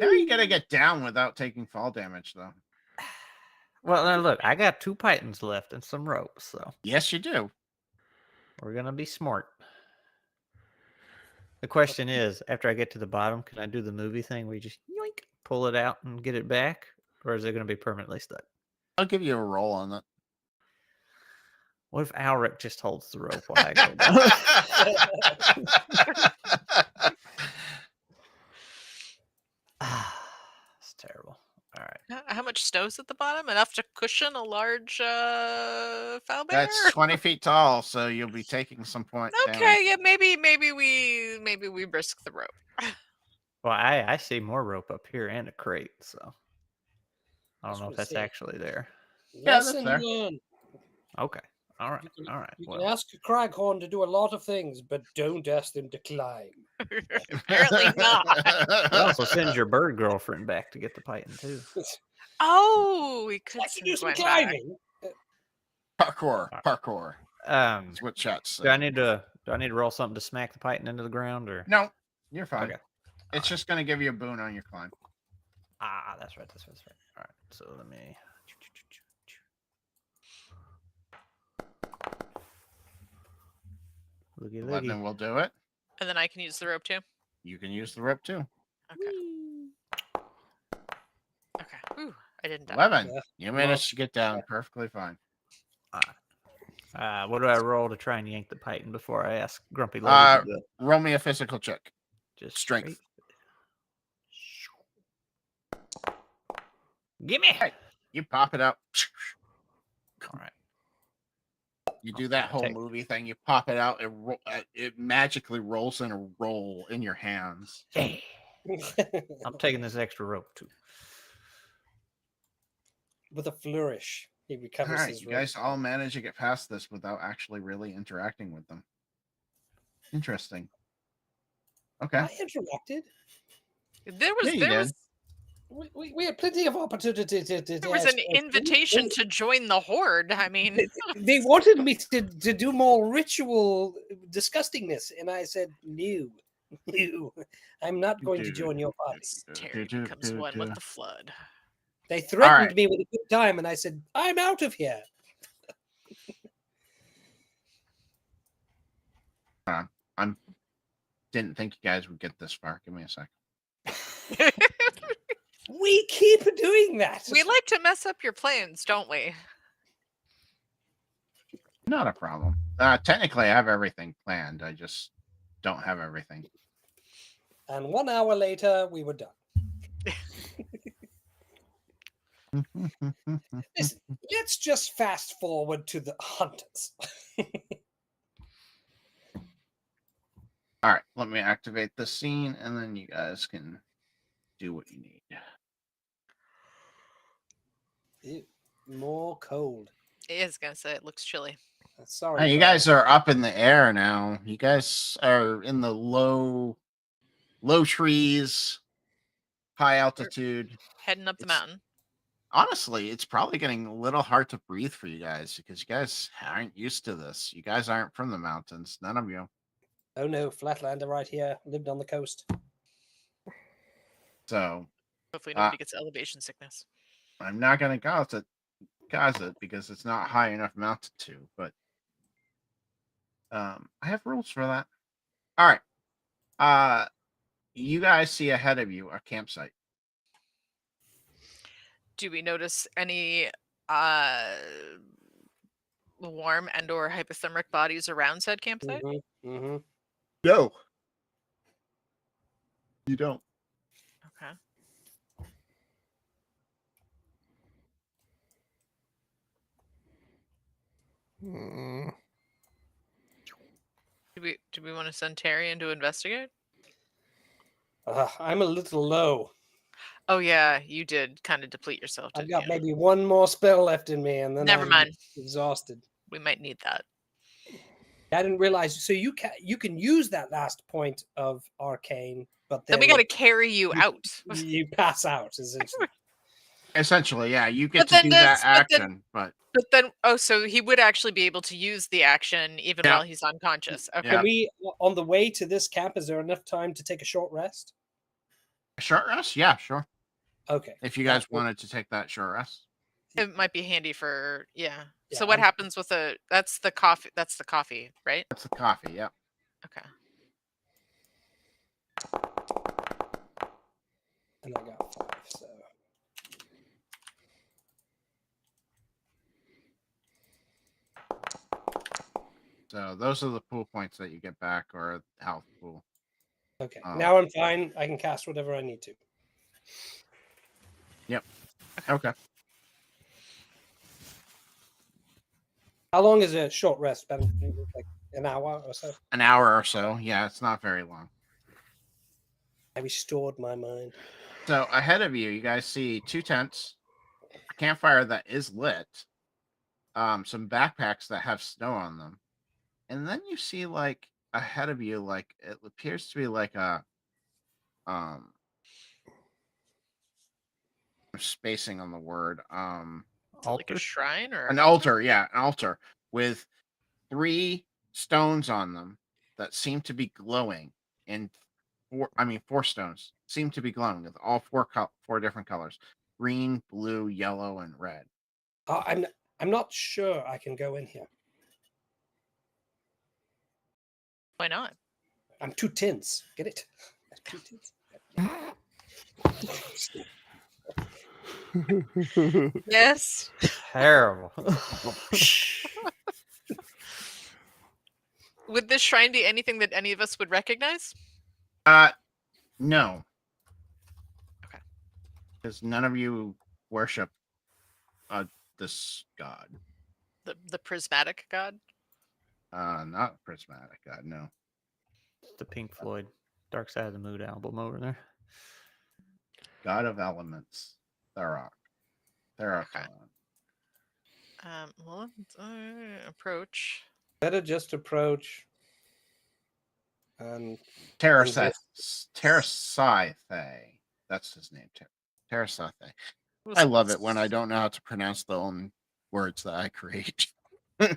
Now you gotta get down without taking fall damage, though. Well, now look, I got 2 pythons left and some ropes, so Yes, you do. we're gonna be smart. The question is, after I get to the bottom, can I do the movie thing where you just yoink, pull it out and get it back, or is it gonna be permanently stuck? I'll give you a roll on that. What if Alric just holds the rope while I go down? It's terrible. All right. How much snow's at the bottom? Enough to cushion a large foul bear? That's 20 feet tall, so you'll be taking some point damage. Okay, yeah, maybe we risk the rope. Well, I see more rope up here and a crate, so I don't That's know what if I that's see. actually there. that's Lesson there. learned. Okay. All right. You can- All right. You can Well, ask a Craghorn to do a lot of things, but don't ask them to climb. Apparently not. it also sends your bird girlfriend back to get the python too. Oh, we could I can do send some Gwen back. climbing. Parkour. Um, That's what shots say. do I need to roll something to smack the python into the ground or? No, you're fine. Okay. It's just going to give you a boon on your climb. Ah, that's right. That's right. All right. So let me. Looky, The looky. lightning will do it. And then I can use the rope too. You can use the rope too. Okay. Okay. Ooh, I didn't die. 11. Yeah. You managed to get down perfectly fine. What do I roll to try and yank the python before I ask Grumpy Lady to do it? Roll me a physical check. Just strength. straight. Gimme! Hey. You pop it up. All right. You do that whole Take- movie thing. You pop it out. It magically rolls in a roll in your hands. Yeah. I'm taking this extra rope too. With a flourish, he All recovers right, his you guys all manage to get past this without actually really interacting with them. Interesting. Okay. I interrupted. There was Yeah, you there did. was We had plenty of opportunity to there was an invitation to join the horde. I mean, They wanted me to do more ritual disgustingness, and I said no, no. I'm not going to join your party. Terry becomes one with the flood. They threatened right. me with a good time, and I said I'm out of here. Didn't think you guys would get this far. Give me a sec. We keep doing that. We like to mess up your plans, don't we? Not a problem. Technically, I have everything planned. I just don't have everything. And 1 hour later, we were done. Listen, let's just fast forward to the hunters. All right, let me activate the scene, and then you guys can do what you need. Ew, more cold. I was gonna say it looks chilly. Sorry. You guys are up in the air now. You guys are in the low trees, high altitude. Heading up the It's- mountain. Honestly, it's probably getting a little hard to breathe for you guys because you guys aren't used to this. You guys aren't from the mountains. None of you. Oh no, Flatlander right here. Lived on the coast. So Hopefully nobody gets elevation sickness. I'm not going to cause it because it's not high enough mountain to, but I have rules for that. All right. You guys see ahead of you a campsite. Do we notice any warm and or hypothermic bodies around said campsite? Mm-hmm. No. You don't. Okay. Mm. Do we want to send Terry in to investigate? I'm a little low. Oh yeah, you did kind of deplete yourself. I've Didn't got you? maybe one more spell left in me, and then Never I'm mind. exhausted. We might need that. I didn't realize. So you can use that last point of arcane, but Then we got to carry you out. You pass out essentially. Essentially, yeah. You get But to then do that's- that but then- action, but But then, oh, so he would actually be able to use the action even Yeah. while he's unconscious. Okay. Yeah. Can we, on the way to this camp, is there enough time to take a short rest? short rest? Yeah, sure. Okay. If you guys wanted to take that short rest. It might be handy for Yeah, So what I'm- happens with that's the coffee? That's the coffee, right? That's the coffee, yeah. Okay. And I got 5, so. So those are the pool points that you get back, or health pool. Okay. Oh. Now I'm fine. I can cast whatever I need to. Okay. How long is a short rest? Ben? Like an hour or so? An hour or so. Yeah, it's not very long. I restored my mind. So ahead of you, you guys see 2 tents, a campfire that is lit, some backpacks that have snow on them, and then you see like ahead of you, like it appears to be like a I'm spacing on the word Is it like a Altar? shrine or an altar, yeah, an altar with 3 stones on them that seem to be glowing, and 4 stones seem to be glowing with all 4 different colors: green, blue, yellow, and red. I'm not sure I can go in here. Why not? I'm 2 tins. Get it? 2 tins. Yes. Terrible. Would this shrine be anything that any of us would recognize? No. Okay. Because none of you worship this god. The prismatic god? Not prismatic god, no. The Pink Floyd Dark Side of the Moon album over there. God of elements. Tharok. Okay. Well, approach. Better just approach. And Terrasathe. That's his name. Terrasathe. I love it when I don't know how to pronounce the own words that I create. I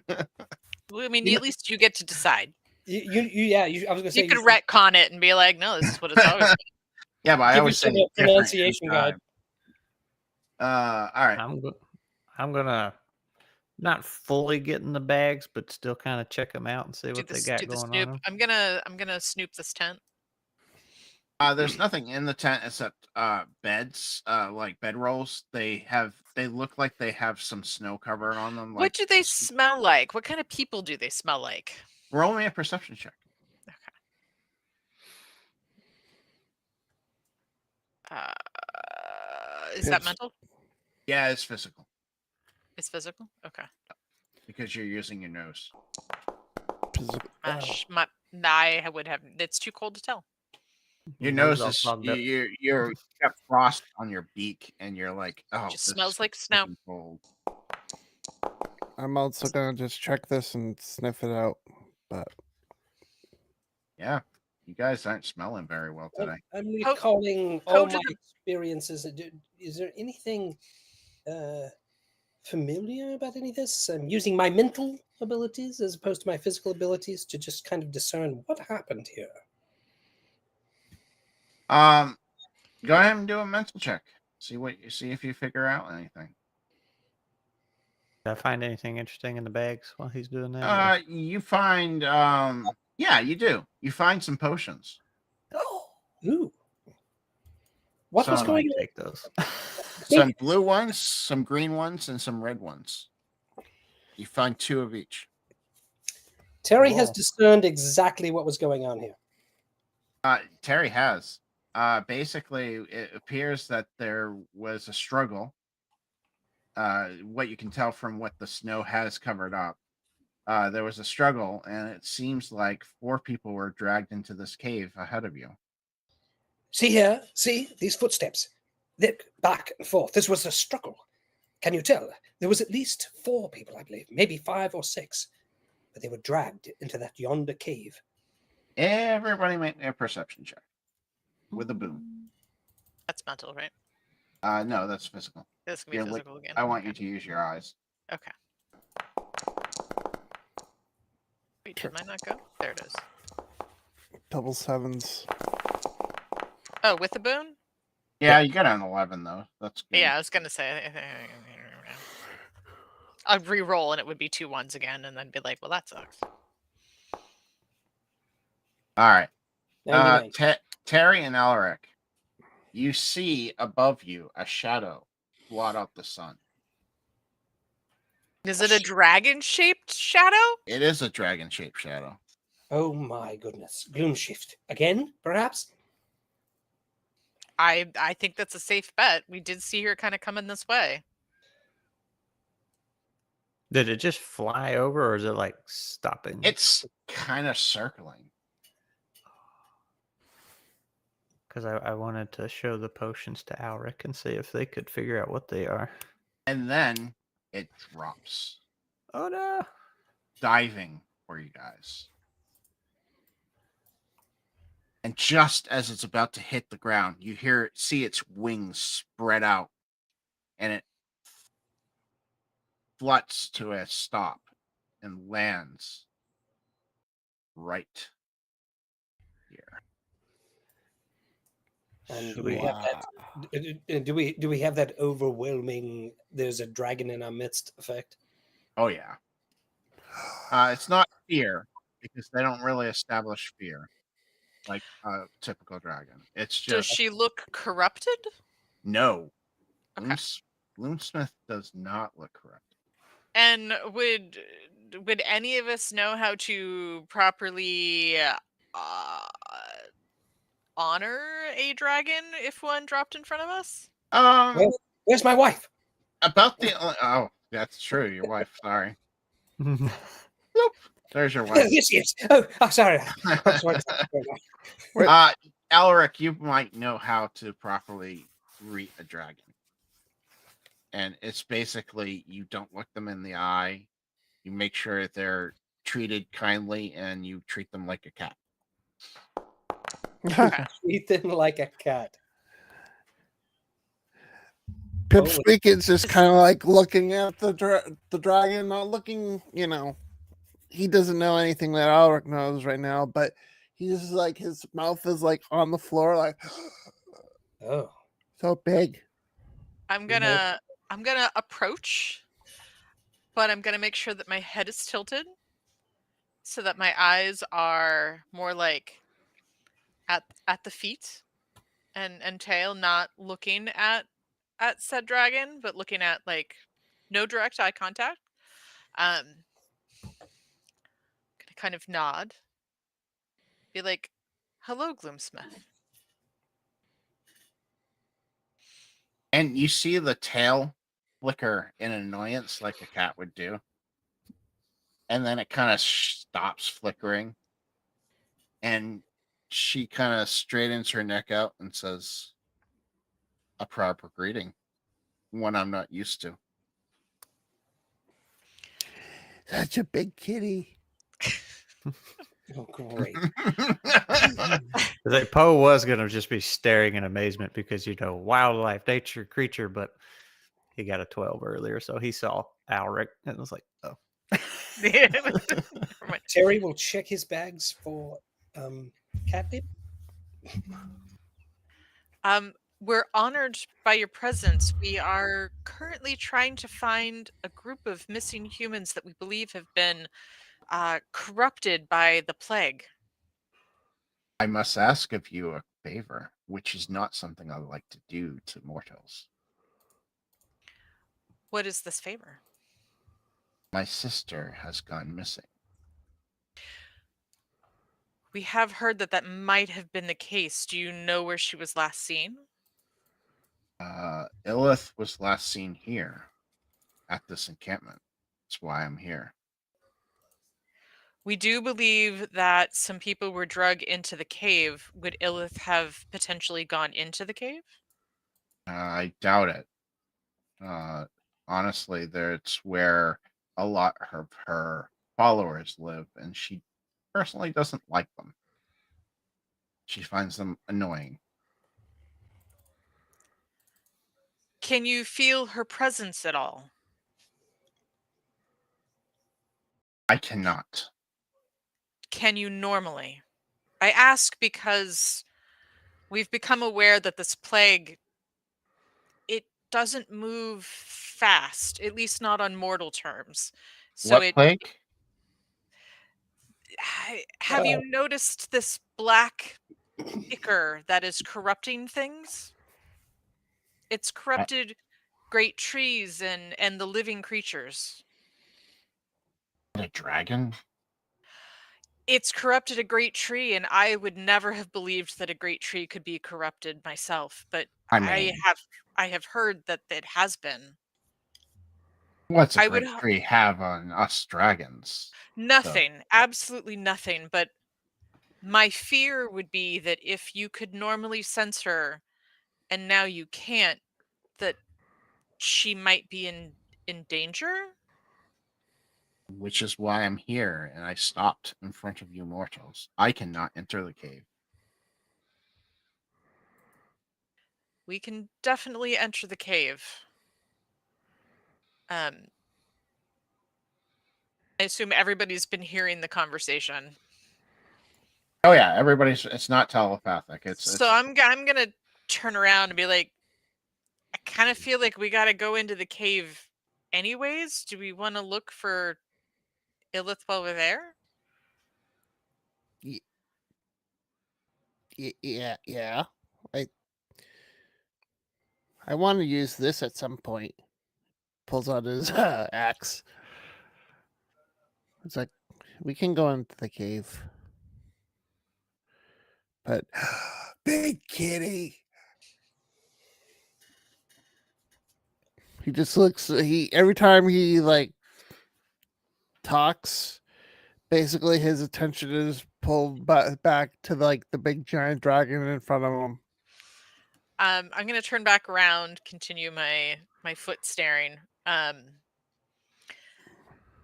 mean, at least you get to decide. I was going to say You could retcon it and be like, no, this is what it's always been. Yeah, but I Give always say yourself a different pronunciation every guide. time. All right. I'm gonna not fully get in the bags, but still kind of check them out and see what they got Do the going snoop. on. I'm gonna snoop this tent. There's nothing in the tent except beds, like bedrolls. They look like they have some snow covered on them. What Like do they smell like? What kind of people do they smell like? roll me a perception check. Uh, is that Pips. mental? Yeah, it's physical It's physical? Okay. because you're using your nose. I would have. It's too cold to tell. Your Nose nose all is fogged up. you're got frost on your beak, and you're like, oh, Just this smells is like snow. freaking cold. I'm also gonna just check this and sniff it out. But Yeah, you guys aren't smelling very well today. I'm recalling all Poe my did the- experiences. Is there anything familiar about any of this? I'm using my mental abilities as opposed to my physical abilities to just kind of discern what happened here. Go ahead and do a mental check. See if you figure out anything. Did I find anything interesting in the bags while he's doing that? You find yeah, you do. You find some potions. Ooh. What was Some- I going might on? take those. Some blue ones, some green ones, and some red ones. You find 2 of each. Terry has Cool. discerned exactly what was going on here. Terry has. Basically, it appears that there was a struggle. What you can tell from what the snow has covered up. There was a struggle, and it seems like 4 people were dragged into this cave ahead of you. See here, see these footsteps. Look back and forth. This was a struggle. Can you tell? There was at least 4 people, I believe, maybe 5 or 6, but they were dragged into that yonder cave. Everybody make a perception check with a boom. That's mental, right? No, that's physical. This can be You're physical again. I want Okay. you to use your eyes. Okay. Wait, did mine not go? There it is. double 7s. Oh, with the boon? Yeah, you got an 11 though. That's good. Yeah, I was gonna say. I'd re-roll and it would be 2 1s again, and then be like, "Well, that sucks." All right. 99. Terry and Alaric, you see above you a shadow blot out the sun. Is it a dragon-shaped shadow? It is a dragon-shaped shadow. Oh my goodness. Gloom shift. Again, perhaps? I think that's a safe bet. We did see her kind of coming this way. Did it just fly over, or is it like stopping? It's kind of circling. Because I wanted to show the potions to Alric and see if they could figure out what they are. And then it drops, Oh no! diving for you guys. And just as it's about to hit the ground, you see its wings spread out, and it fluts to a stop and lands right here. And Sweet. do we have that overwhelming there's a dragon in our midst effect? Oh yeah. It's not fear because they don't really establish fear like a typical dragon. It's Does just she look corrupted? no. Okay. Loomsmith does not look corrupt. And would any of us know how to properly honor a dragon if one dropped in front of us? Where's my wife? About the oh, that's true. Your wife. Sorry. Bloop. There's your wife. Yes, yes. Oh, sorry. I'm sorry. Alaric, you might know how to properly greet a dragon. And it's basically you don't look them in the eye. You make sure they're treated kindly and you treat them like a cat. Treat them like a cat. Pipsqueak is just kind of like looking at the dragon, not looking, he doesn't know anything that Alric knows right now, but he's like, his mouth is like on the floor, like, Oh. so big. I'm gonna approach, but I'm gonna make sure that my head is tilted so that my eyes are more like at the feet and Tail not looking at said dragon, but looking at like no direct eye contact. Gonna kind of nod. Be like, "Hello, Gloomsmith." And you see the tail flicker in annoyance like a cat would do. And then it kind of stops flickering. And she kind of straightens her neck out and says, "A proper greeting, one I'm not used to." Such a big kitty. Oh, great. Like Poe was gonna just be staring in amazement because wildlife, nature, creature, but he got a 12 earlier, so he saw Alric and was like, "Oh." Never mind. Terry will check his bags for catnip. We're honored by your presence. We are currently trying to find a group of missing humans that we believe have been corrupted by the plague. I must ask of you a favor, which is not something I like to do to mortals. What is this favor? My sister has gone missing. We have heard that might have been the case. Do you know where she was last seen? Illith was last seen here at this encampment. That's why I'm here. We do believe that some people were drug into the cave. Would Illith have potentially gone into the cave? I doubt it. Honestly, that's where a lot of her followers live, and she personally doesn't like them. She finds them annoying. Can you feel her presence at all? I cannot. Can you normally? I ask because we've become aware that this plague, it doesn't move fast, at least not on mortal terms. So What plague? have you noticed this black ichor that is corrupting things? It's corrupted great trees and the living creatures. A dragon? It's corrupted a great tree, and I would never have believed that a great tree could be corrupted myself, but I mean, I have heard that it has been. what's a I would great tree have on us dragons? nothing, absolutely nothing, but my fear would be that if you could normally sense her and now you can't, that she might be in danger. Which is why I'm here, and I stopped in front of you mortals. I cannot enter the cave. We can definitely enter the cave. I assume everybody's been hearing the conversation. Oh yeah, it's not telepathic. It's I'm gonna turn around and be like, I kind of feel like we gotta go into the cave anyways. Do we want to look for Illith while we're there? Yeah. I want to use this at some point. Pulls out his axe. It's like, we can go into the cave. But, big kitty. He just looks, every time he talks, basically his attention is pulled back to the big giant dragon in front of him. I'm gonna turn back around, continue my foot staring.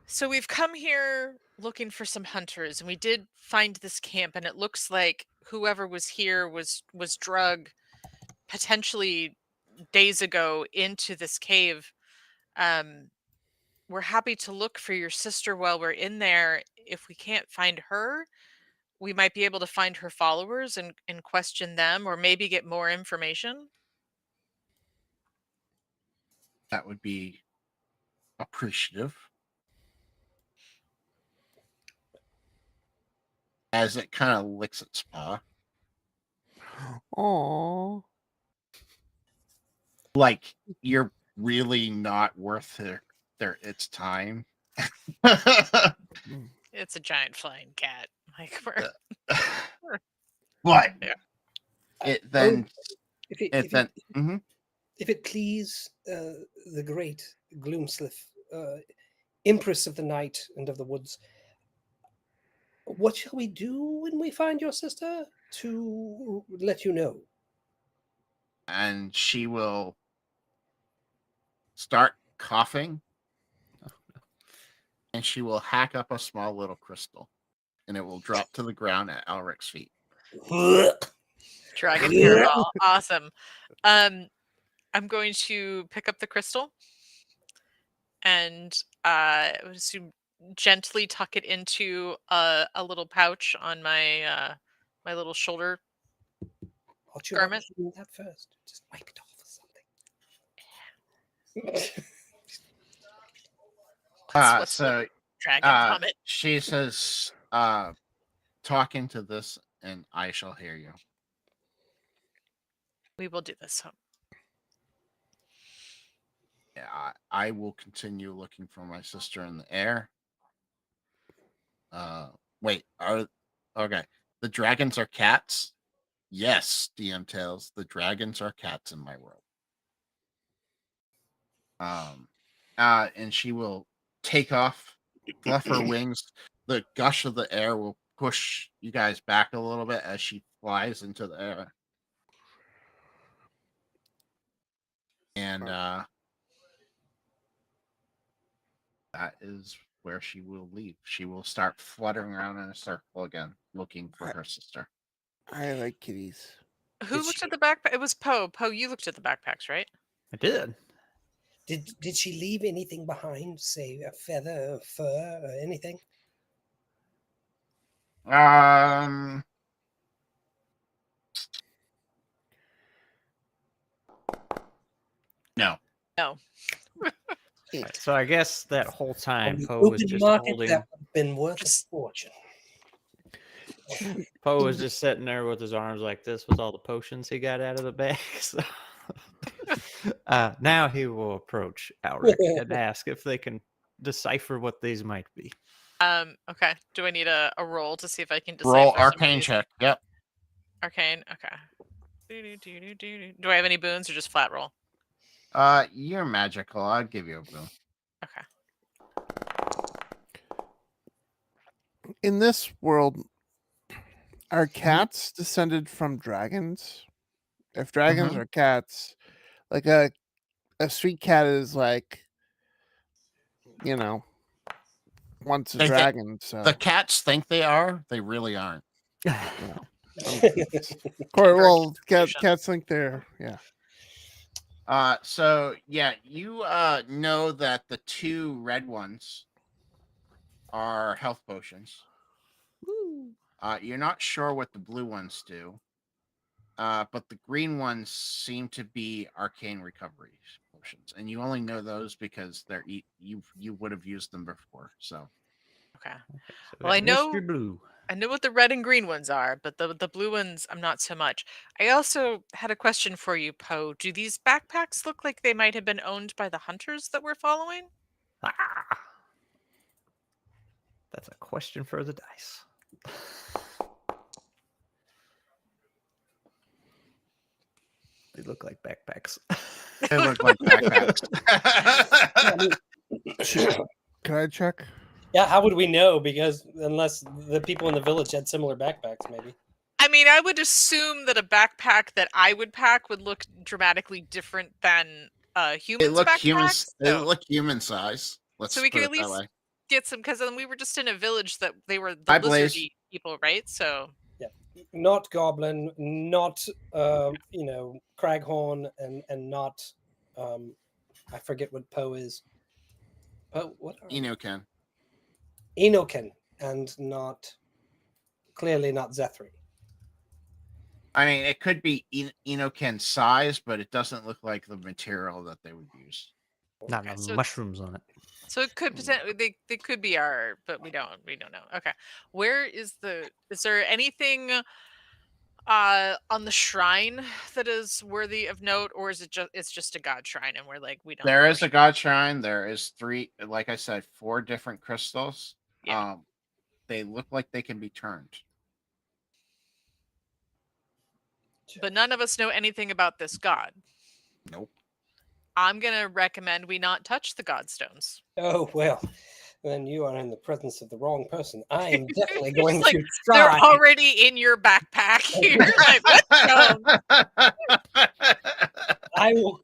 So we've come here looking for some hunters, and we did find this camp, and it looks like whoever was here was drug potentially days ago into this cave. We're happy to look for your sister while we're in there. If we can't find her, we might be able to find her followers and question them, or maybe get more information. That would be appreciative. As it kind of licks its paw. Oh. Like you're really not worth its time. It's a giant flying cat. Like we're But Yeah. it then If it, it if then it, mhm. if it please the great Gloomsliff, Empress of the night and of the woods, what shall we do when we find your sister to let you know? And she will start coughing, and she will hack up a small little crystal, and it will drop to the ground at Alric's feet. dragon hairball. Awesome. I'm going to pick up the crystal and I would assume gently tuck it into a little pouch on my my little shoulder. Ought you Garment? not do that first? Just wipe it off or something. What's the So dragon vomit? she says, talk into this, and I shall hear you. We will do this. Yeah, I will continue looking for my sister in the air. Wait, okay. The dragons are cats? Yes, DM tells. The dragons are cats in my world. And she will take off, fluff her wings. The gush of the air will push you guys back a little bit as she flies into the air. And that is where she will leave. She will start fluttering around in a circle again, looking for her sister. I like kitties. Who Did looked she- at the backpack? It was Poe. Poe, you looked at the backpacks, right? I did. Did she leave anything behind? Say a feather, a fur, or anything? No. No. Right, so I guess that whole On time the Poe was open just market, holding. that would have been worth a fortune. Poe was just sitting there with his arms like this with all the potions he got out of the bag. So now he will approach Alric and ask if they can decipher what these might be. Okay. Do I need a roll to see if I can decipher Roll some of arcane these? check. Yep. Arcane. Okay. Do I have any boons or just flat roll? You're magical. I'll give you a boon. Okay. In this world, are cats descended from dragons? If dragons Mhm. are cats, like a street cat is like, once a They think- dragon. So The cats think they are. They really aren't. well, Confusion. cats think they're So yeah, you know that the two red ones are health potions. You're not sure what the blue ones do. But the green ones seem to be arcane recovery potions, and you only know those because you would have used them before. So Okay. So Well, I know- Mr. Blue. I know what the red and green ones are, but the blue ones, I'm not so much. I also had a question for you, Poe. Do these backpacks look like they might have been owned by the hunters that we're following? Ah! That's a question for the dice. They look like backpacks. they look like backpacks. Can I check? Yeah, how would we know? Because unless the people in the village had similar backpacks, maybe. I mean, I would assume that a backpack that I would pack would look dramatically different than They humans' look human. backpacks. They so- look human size. Let's So we put could it at that least way. get some, because then we were just in a village that they were the Hi, Blaze. lizardy people, right? So Not goblin, not Craghorn, and not I forget what Poe is. Poe, what? Enoken. Enoken, and not clearly not Zethri. I mean, it could be Enoken size, but it doesn't look like the material that they would use. Not Okay, enough so- mushrooms on it. So it could potentially they could be our, but we don't know. Okay, where is the? Is there anything On the shrine that is worthy of note, or is it just a god shrine, and we're like we don't. There is a god shrine. There is 3, like I said, 4 different crystals. Yeah. They look like they can be turned. But none of us know anything about this god. Nope. I'm gonna recommend we not touch the godstones. Oh well, then you are in the presence of the wrong person. I am definitely going It's like, to try. They're already in your backpack. You're like, what stones? I will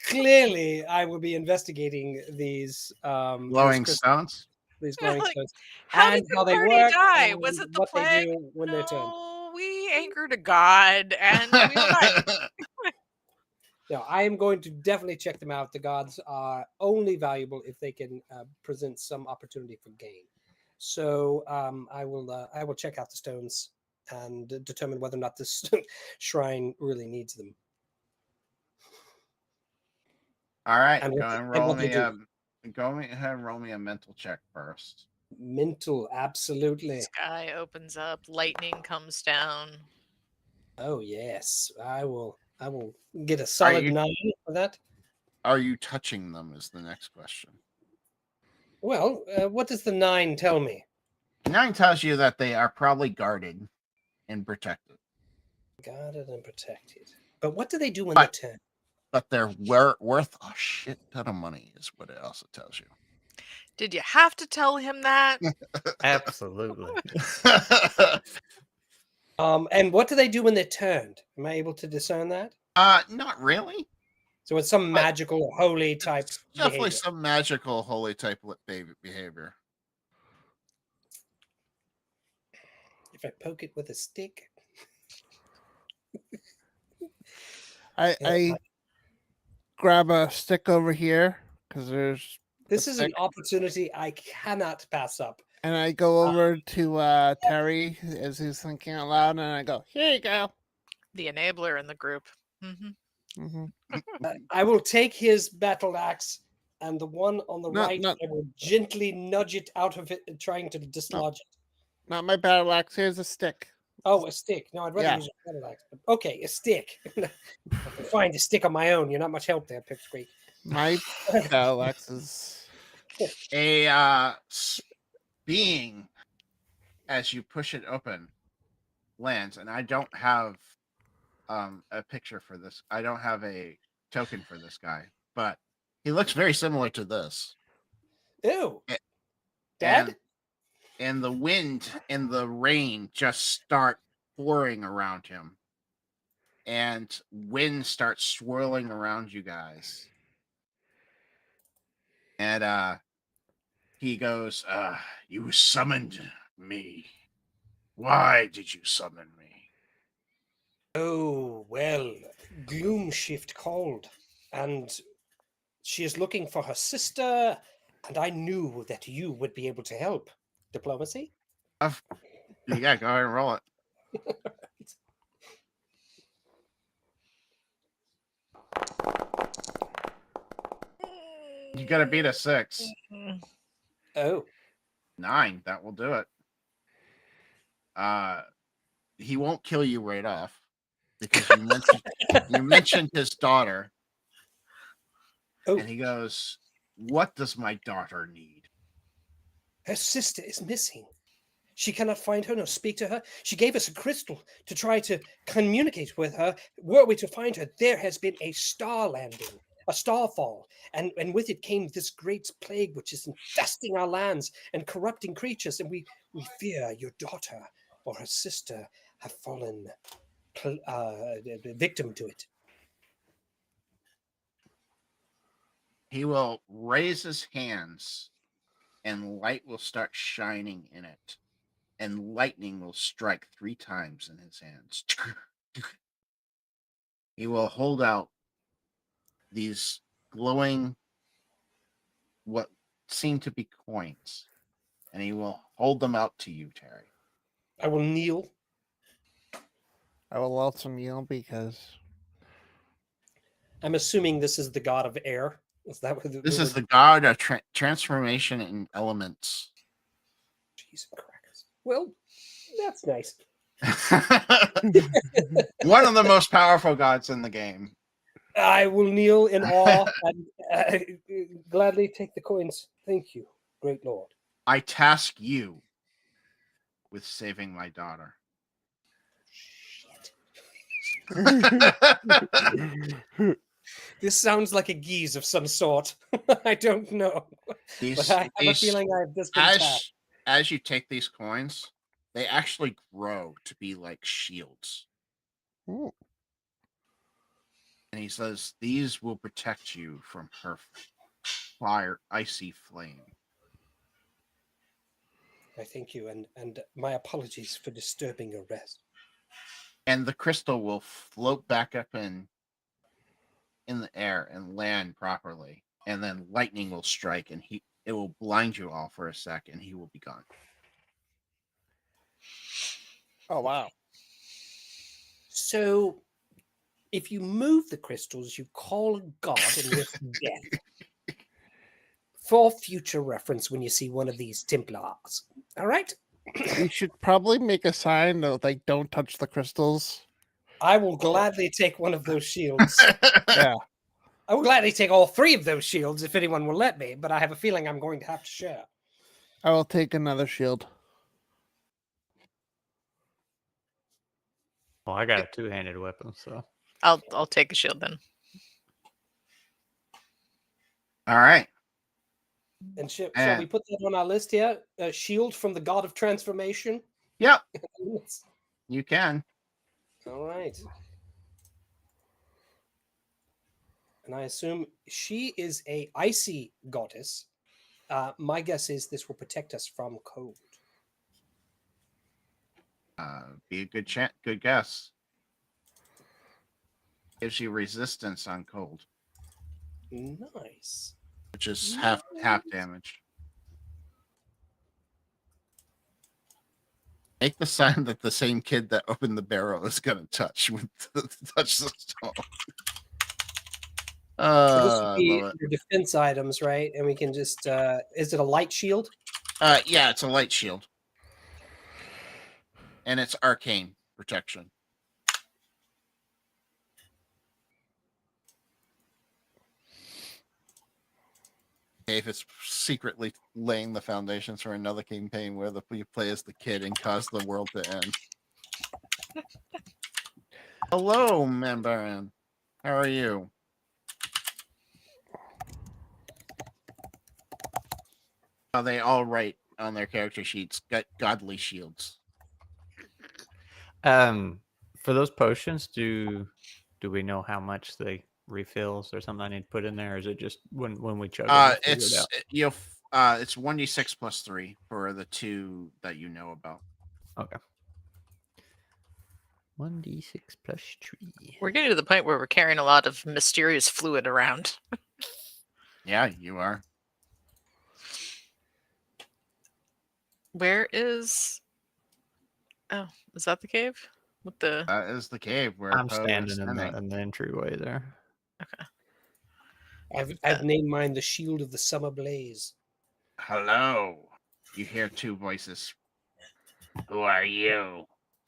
clearly. I will be investigating these Glowing stones. These glowing Like, stones. How And did the how they party work die? and Was it the what they plague? do when they're turned. No, we angered a god, and we were fine. No, I am going to definitely check them out. The gods are only valuable if they can present some opportunity for gain. So I will check out the stones and determine whether or not this shrine really needs them. All right, And go what- and and roll what they me do. ahead and roll me a mental check first. Mental, absolutely. Sky opens up, lightning comes down. Oh yes, I will get a solid you- 9 for that. Are you touching them? Is the next question. Well, what does the 9 tell me? 9 tells you that they are probably guarded and protected, Guarded and protected. But what do they do when But- they turn? but they're worth a shit ton of money. Is what it also tells you. Did you have to tell him that? Absolutely. And what do they do when they're turned? Am I able to discern that? Not really. So it's some But- magical or holy type Definitely behavior. some magical holy type behavior. If I poke it with a stick, I grab a stick over here because there's, this is an stick. opportunity I cannot pass up. and I go over to Terry as he's thinking out loud, and I go, "Here you go." The enabler in the group. Hmm. hmm I will take his battle axe, and the one on the No, right, no. I will gently nudge it out of it, trying to dislodge it. Not my battle axe. Here's a stick. Oh, a stick. No, I'd rather Yeah. use a battle axe. But okay, a stick. I can find a stick on my own. You're not much help there, Pipsqueak. My battle axe is. A being, as you push it open, lands, and I don't have a picture for this. I don't have a token for this guy, but he looks very similar to this. Ew. A- Dad? And the wind and the rain just start pouring around him, and wind starts swirling around you guys. And he goes, "You summoned me. Why did you summon me?" Oh, well, Gloomshift called, and she is looking for her sister, and I knew that you would be able to help. Diplomacy? Yeah, go ahead and roll it. You gotta beat a 6. Oh, 9, that will do it. He won't kill you right off because you mentioned his daughter, oh, and he goes, "What does my daughter need?" her sister is missing. She cannot find her nor speak to her. She gave us a crystal to try to communicate with her. Were we to find her, there has been a star landing, a starfall, and with it came this great plague which is infesting our lands and corrupting creatures, and we fear your daughter or her sister have fallen victim to it. He will raise his hands, and light will start shining in it, and lightning will strike 3 times in his hands. He will hold out these glowing, what seem to be coins, and he will hold them out to you, Terry. I will kneel. I will also kneel because I'm assuming this is the god of air. Is that what This is the god of transformation in elements. Jesus Christ. Well, that's nice. One of the most powerful gods in the game. I will kneel in awe and gladly take the coins. Thank you, great lord. I task you with saving my daughter. This sounds like a geese of some sort. I don't know. But I have a feeling I've just been tapped. as you take these coins, they actually grow to be like shields. Ooh. And he says, these will protect you from her fire, icy flame. I thank you, and my apologies for disturbing your rest. And the crystal will float back up in the air and land properly. And then lightning will strike and it will blind you all for a sec and he will be gone. Oh wow. So, if you move the crystals, you call a god and risk death. For future reference when you see one of these Templars. All right? We should probably make a sign of like don't touch the crystals. I will gladly take one of those shields. Yeah. I will gladly take all 3 of those shields if anyone will let me, but I have a feeling I'm going to have to share. I will take another shield. Well, I got a two-handed weapon, so I'll take a shield then. All right. And shall we put that on our list here? A shield from the god of transformation? Yep. You can. All right. And I assume she is a icy goddess. My guess is this will protect us from cold. Be a good guess. Gives you resistance on cold, Nice. which is half damage. Make the sign that the same kid that opened the barrel is going to touch the stone. So this would be Love it. your defense items, right? And we can just is it a light shield? Yeah, it's a light shield. And it's arcane protection. If it's secretly laying the foundations for another campaign where you play as the kid and cause the world to end. Hello, Membaran. How are you? They all write on their character sheets, godly shields. for those potions, do we know how much they refills or something I need to put in there? Or is it just when we chug it? It's 1d6 plus 3 for the 2 that you know about. Okay. 1d6 plus 3. We're getting to the point where we're carrying a lot of mysterious fluid around. Yeah, you are. Where is... Oh, is that the cave? With the... That is the cave where I'm Poe is standing standing. in the entryway there. Okay. I've named mine the Shield of the Summer Blaze. Hello. You hear 2 voices. Who are you?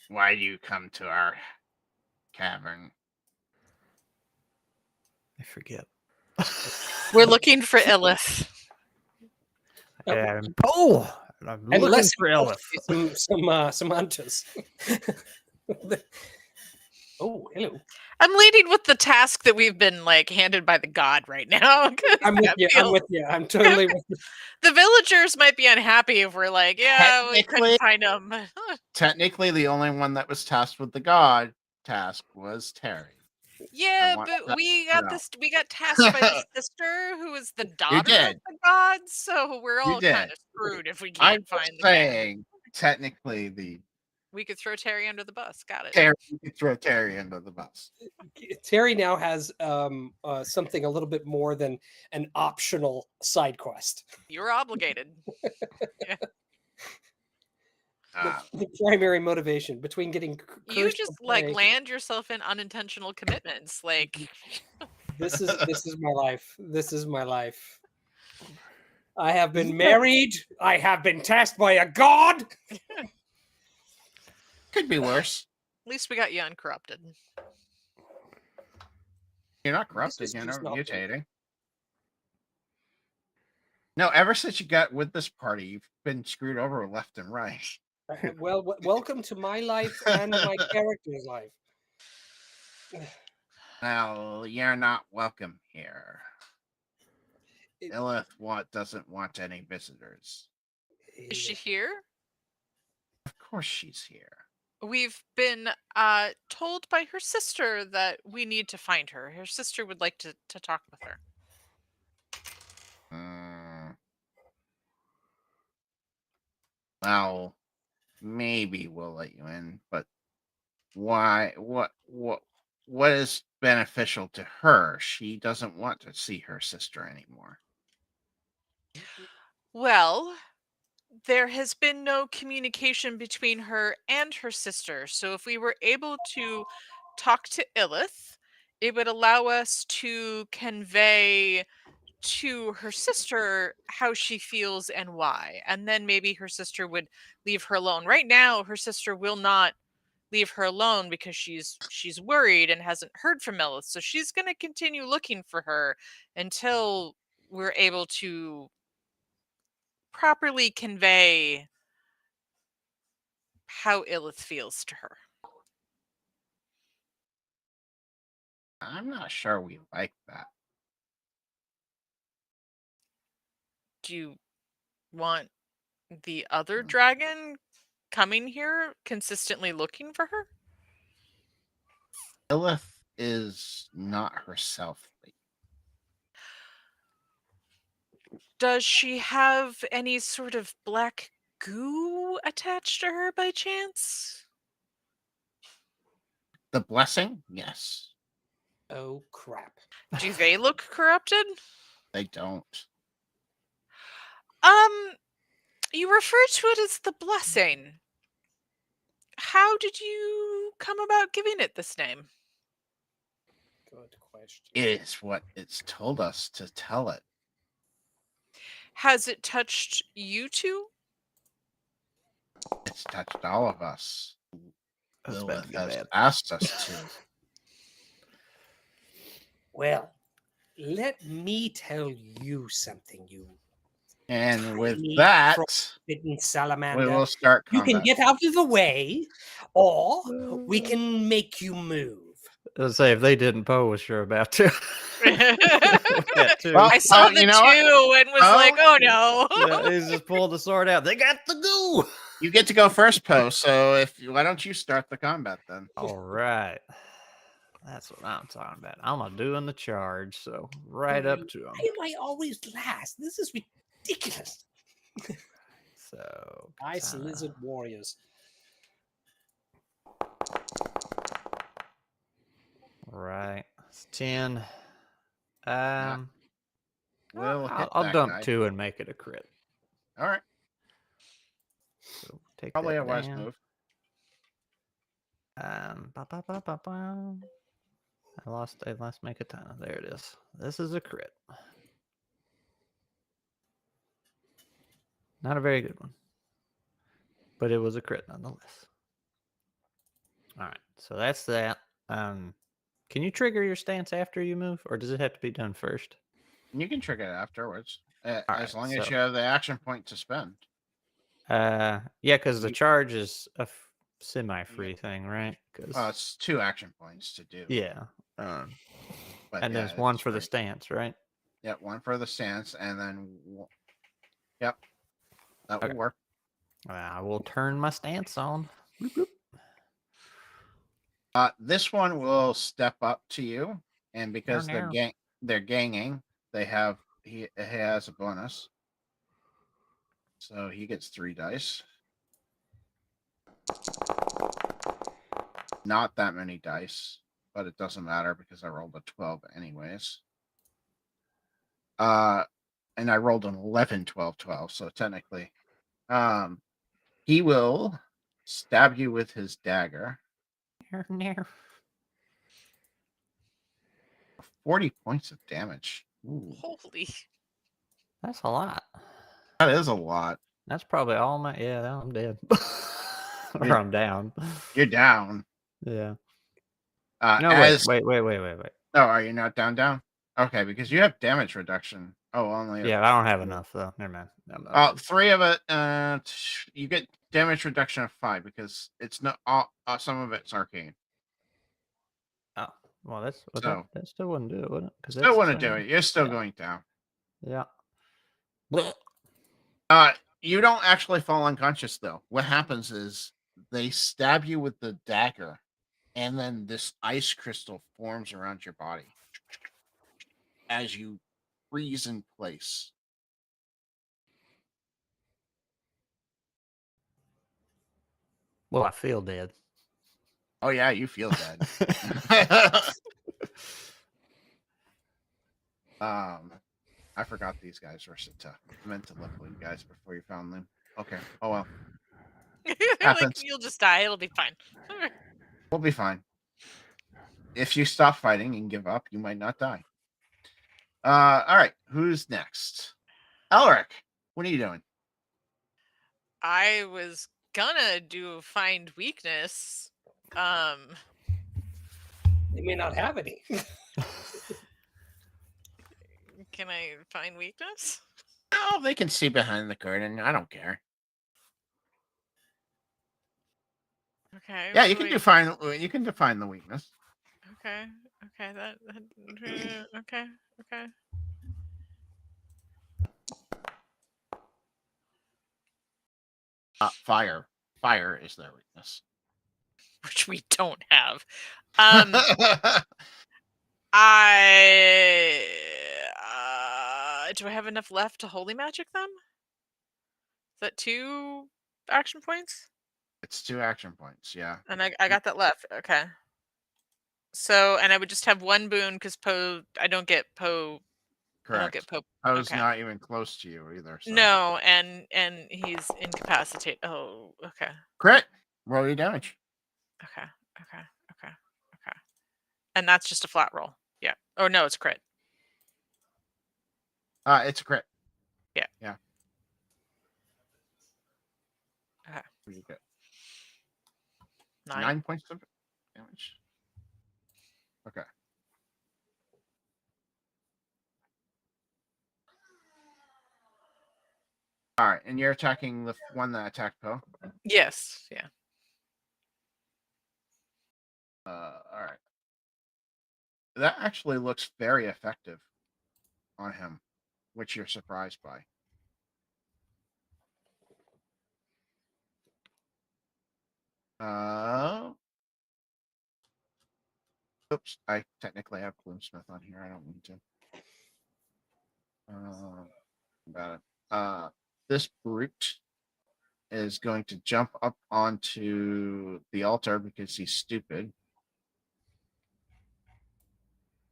Why do you come to our cavern? I forget. We're looking for Illith. Poe! I'm And looking less for Illith. some hunters. Oh, hello. I'm leading with the task that we've been handed by the god right now. I'm with you. I'm with you. I'm totally with you. The villagers might be unhappy if we're yeah, we couldn't find them. Technically, the only one that was tasked with the god task was Terry. Yeah, but we got tasked by the sister who is the daughter of the gods, so we're all kind of screwed if we can't find the saying technically we could throw Terry under the bus. Got it. You could throw Terry under the bus. Terry now has something a little bit more than an optional side quest. You're obligated. Yeah. The primary motivation between getting you just land yourself in unintentional commitments. This is my life. This is my life. I have been married. I have been tasked by a god. Could be worse. At least we got you uncorrupted. You're not This corrupted. is You're just not not mutating. No, ever since you got with this party, you've been screwed over left and right. Well, welcome to my life and my character's life. Well, you're not welcome here. It- Illith doesn't want any visitors. Is she here? Of course she's here. We've been told by her sister that we need to find her. Her sister would like to talk with her. Well, maybe we'll let you in, but why? What is beneficial to her? She doesn't want to see her sister anymore. Well, there has been no communication between her and her sister. So if we were able to talk to Illith, it would allow us to convey to her sister how she feels and why. And then maybe her sister would leave her alone. Right now, her sister will not leave her alone because she's worried and hasn't heard from Illith. So she's going to continue looking for her until we're able to properly convey how Illith feels to her. I'm not sure we like that. Do you want the other dragon coming here consistently looking for her? Illith is not herself. Does she have any sort of black goo attached to her by chance? The blessing? Yes. Oh crap! Do they look corrupted? They don't. You refer to it as the blessing. How did you come about giving it this name? Good question. It is what it's told us to tell it. Has it touched you two? It's touched all of us. That's about to Lilith get has bad. asked us to. Well, let me tell you something, you And with tiny that, frog-bitten salamander. we will start You combat. can get out of the way, or we can make you move. Let's say if they didn't pose, you're about to. That too. Well, I saw the you know what? two and was like, oh no. Yeah, he's just pulled the sword out. They got the goo. You get to go first, Poe. So why don't you start the combat then? All right. That's what I'm talking about. I'm doing the charge, so right up to him. Why am I always last? This is ridiculous. So Ice kinda- lizard warriors. Right. It's 10. We'll hit I'll that dump guy. 2 and make it a crit. All right. So take Probably that a wise down. move. I lost make a ton. There it is. This is a crit. Not a very good one, but it was a crit nonetheless. All right, so that's that. Can you trigger your stance after you move, or does it have to be done first? You can trigger it afterwards, All as right, long as so- you have the action point to spend. Yeah, because the You- charge is a semi-free thing, right? 'Cause- Well, it's 2 action points to do. yeah. But And yeah, there's one it's for the free. stance, right? Yeah, 1 for the stance, and then yep, that Okay. will work. I will turn my stance on. Bloop, bloop. This one will step up to you, and because No. they're ganging, he has a bonus, so he gets 3 dice. Not that many dice, but it doesn't matter because I rolled a 12 anyways. And I rolled an 11, 12, 12, so technically, he will stab you with his dagger. 40 points of damage. Ooh, Holy. That's a lot. that is a lot. That's probably all my. Yeah, I'm dead. or I'm down. You're down. Yeah. Uh, No, as wait. Oh, are you not down? Okay, because you have damage reduction. Oh, only Yeah, I don't have enough though. Never mind. I'm good. 3 of it. You get damage reduction of 5 because it's not all. Some of it's arcane. Oh, well, So that still wouldn't do it, would it? Because that's still the want to do same. it. You're still Yeah. going down. Yeah. You don't actually fall unconscious though. What happens is they stab you with the dagger, and then this ice crystal forms around your body as you freeze in place. Well, I feel dead. Oh yeah, you feel dead. I forgot these guys were meant to look for you guys before you found them. Okay. Oh well. Like, Happens. you'll just die. It'll be fine. We'll be fine. If you stop fighting and give up, you might not die. All right. Who's next? Elric, what are you doing? I was gonna do find weakness. They may not have any. Can I find weakness? Oh, they can see behind the curtain. I don't care. Okay. Yeah, you can define. You can define the weakness. Okay. Okay. Okay. Okay. Fire. Fire is their weakness. Which we don't have. I do I have enough left to holy magic them? Is that 2 action points? It's 2 action points. Yeah. And I got that left. Okay. So, and I would just have 1 boon because Poe. I don't get Poe. Correct. I don't get Poe. Poe's Okay. not even close to you either. So. No, and he's incapacitated. Oh, okay. Crit. Roll your damage. Okay. And that's just a flat roll. Yeah. Oh no, it's crit. It's a crit. Yeah. Yeah. Okay. What do you get? 9. 9 points of damage. Okay. All right, and you're attacking the one that attacked Poe. Yes. Yeah. All right. That actually looks very effective on him, which you're surprised by. Oops, I technically have Gloomsmith on here. I don't need to. About it. This brute is going to jump up onto the altar because he's stupid.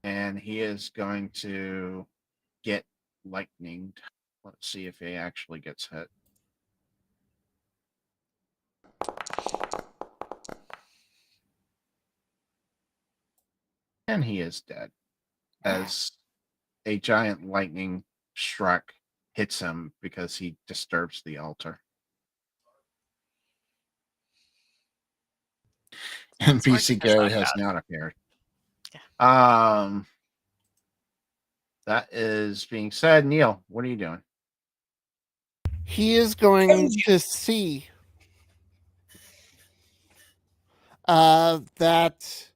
And he is going to get lightninged. Let's see if he actually gets hit. And he is dead as a giant lightning struck hits him because he disturbs the altar. And Sounds like PC that's Gary not has bad. not appeared. Yeah. That is being said. Neil, what are you doing? He is going to see that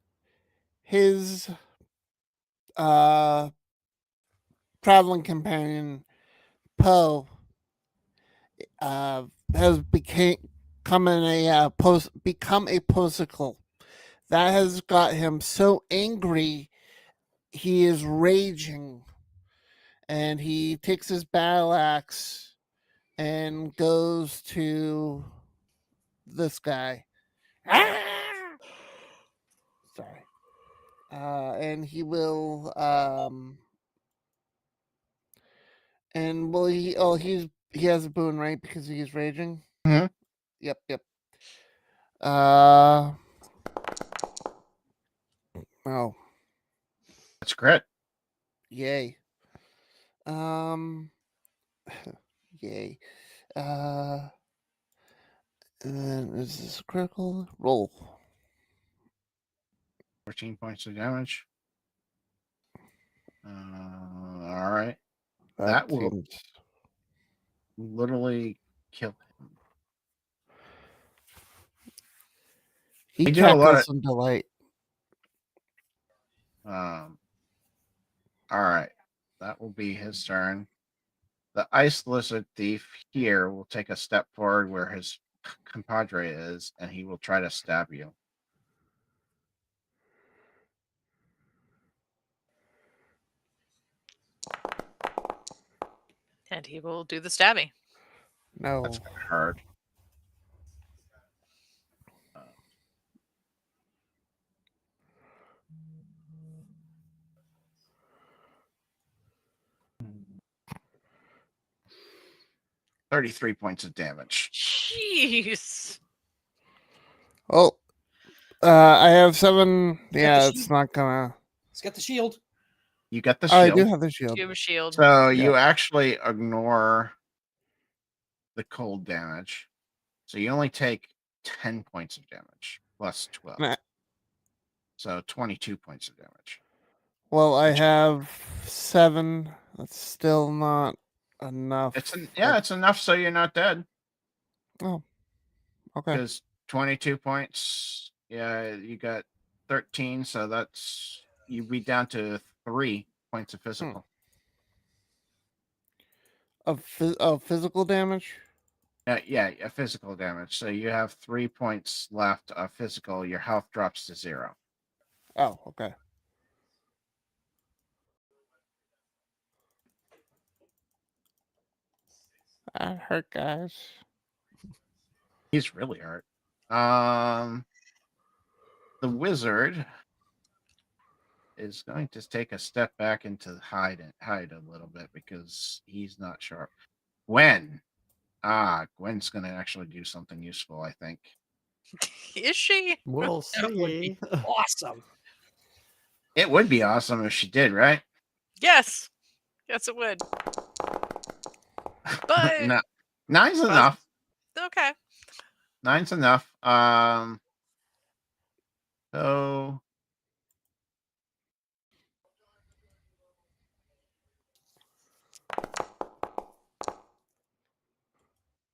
his traveling companion Poe has become a posicle. That has got him so angry he is raging, and he takes his battle axe and goes to this guy. Sorry. And he will and will he has a boon, right? Because he's raging. Mm-hmm. Yep. Oh. That's crit. Yay. Yay. And then is this critical? Roll. 14 points of damage. All right. That will seems... literally kill him. He We do a lot cackles of- in delight. All right. That will be his turn. The ice lizard thief here will take a step forward where his compadre is, and he will try to stab you. And he will do the stabbing. No. That's kind of hard. Uh, 33 points of damage. Jeez. Oh, I have 7. the Yeah, it's shield. not gonna. He's got the shield. You get the Oh, I shield. do have the shield. You have a shield. So Yeah. you actually ignore the cold damage. So you only take 10 points of damage plus 12. Nah. So 22 points of damage. Well, I Which- have 7. That's still not enough. It's enough so you're not dead. Okay. Because 22 points, yeah, you got 13, so that's you be down to 3 points of physical. Of physical damage? Yeah, physical damage. So you have 3 points left of physical. Your health drops to 0. Oh, okay. That hurt, guys. He's really hurt. The wizard is going to take a step back into hide a little bit because he's not sharp. Gwen's going to actually do something useful, I think. Is she? We'll That would be see. awesome. It would be awesome if she did, right? Yes. Yes, it would. But No, 9's enough. okay. 9's enough. So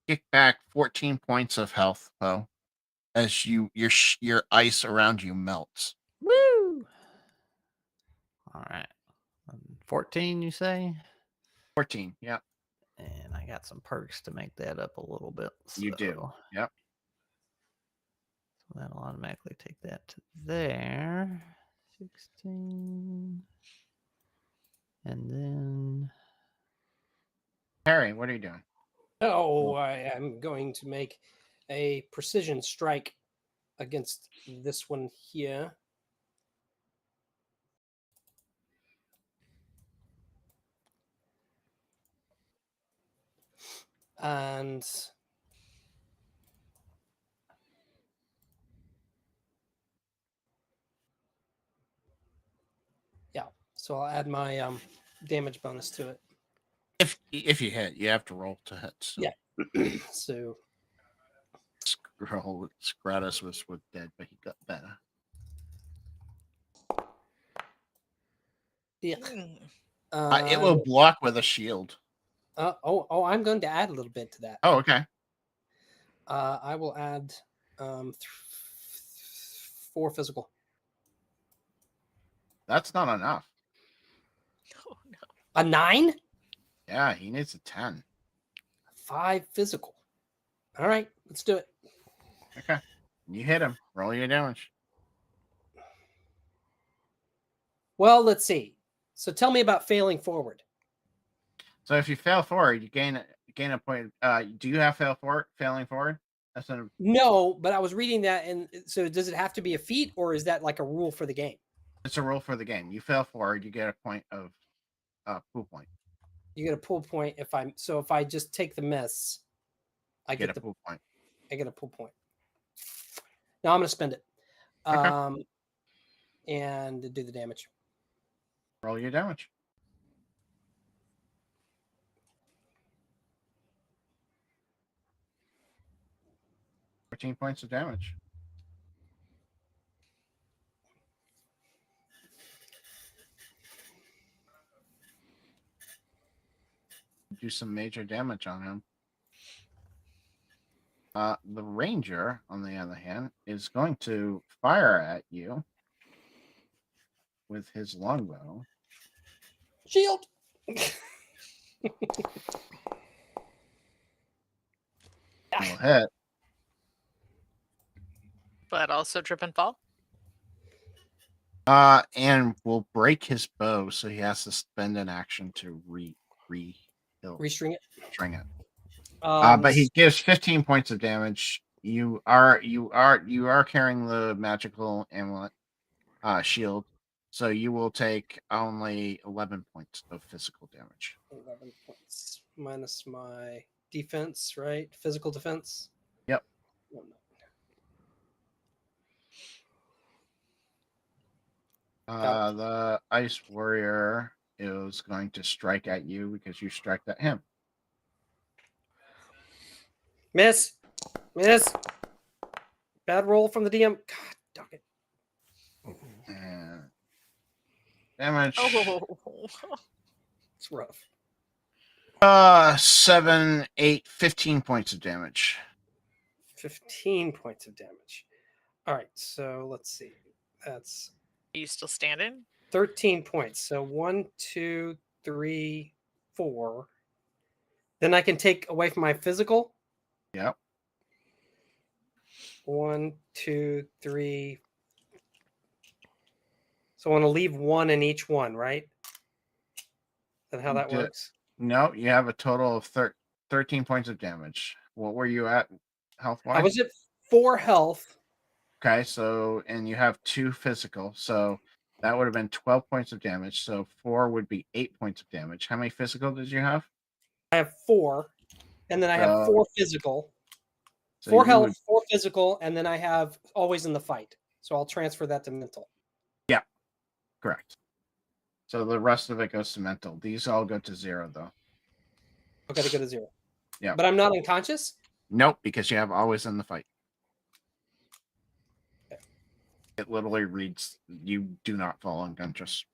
kick back 14 points of health, Poe, as your ice around you melts. Woo! All right. 14, you say? 14, yeah, And I got some perks to make that up a little bit. you do. so- Yep. So that'll automatically take that to there. 16. And then Harry, what are you doing? Oh, I am going to make a precision strike against this one here. And yeah, so I'll add my damage bonus to it. If you hit, you have to roll to hit. So. Yeah. So Scratus was dead, but he got better. yeah. It will block with a shield. I'm going to add a little bit to that. Oh, okay. I will add 4 physical. That's not enough. Oh no. A 9? Yeah, he needs a 10. 5 physical. All right, let's do it. Okay. You hit him. Roll your damage. Well, let's see. So tell me about failing forward. So if you fail forward, you gain a point. Do you have failing forward? That's a No, but I was reading that, and so does it have to be a feat, or is that like a rule for the game? it's a rule for the game. You fail forward, you get a point of pool point. You get a pull point if I just take the miss, I Get get a pool point. I get a pull point. Now I'm going to spend it, Okay. and do the damage. Roll your damage. 14 points of damage. Do some major damage on him. The ranger, on the other hand, is going to fire at you with his longbow. Shield. Will hit. But also trip and fall. And will break his bow, so he has to spend an action to Restring it. string it. But he gives 15 points of damage. You are carrying the magical amulet shield, so you will take only 11 points of physical damage. 11 points minus my defense, right? Physical defense. Yep. Oh, no. The ice warrior is going to strike at you because you struck at him. Miss. Bad roll from the DM. God, dog it. And damage. Oh, It's rough. 7, 8, 15 points of damage. 15 points of damage. All right, so let's see. That's are you still standing? 13 points. So 1, 2, 3, 4. Then I can take away from my physical. Yep. 1, 2, 3. So I want to leave 1 in each one, right? Is that how that works? No, you have a total of 13 points of damage. What were you at health-wise? I was at 4 health. Okay, so, and you have 2 physical, so that would have been 12 points of damage. So 4 would be 8 points of damage. How many physical did you have? I have 4. And then I have 4 physical. So 4 health, 4 physical, and then I have always in the fight. So I'll transfer that to mental. Yeah, correct. So the rest of it goes to mental. These all go to 0, though. Okay, to go to 0. Yeah. But I'm not unconscious? Nope, because you have always in the fight. Okay. It literally reads, you do not fall unconscious.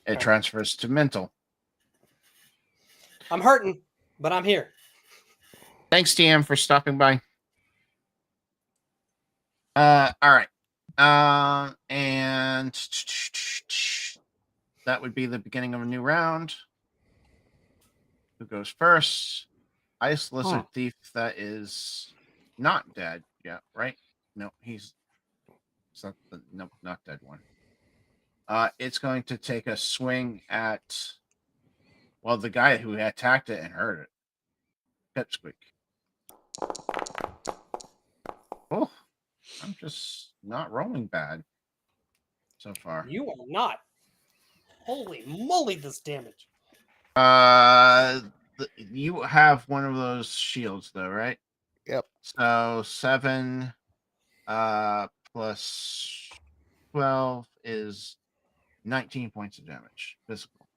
It transfers to mental. I'm hurting, but I'm here. Thanks, TM, for stopping by. All right. And that would be the beginning of a new round. Who goes first? Ice Lizard Thief that is not dead yet, right? No, it's not the not dead one. It's going to take a swing at the guy who attacked it and hurt it. Pipsqueak. Oh, I'm just not rolling bad so far. You are not. Holy moly, this damage. You have one of those shields though, right? Yep. So 7 plus 12 is 19 points of damage physical.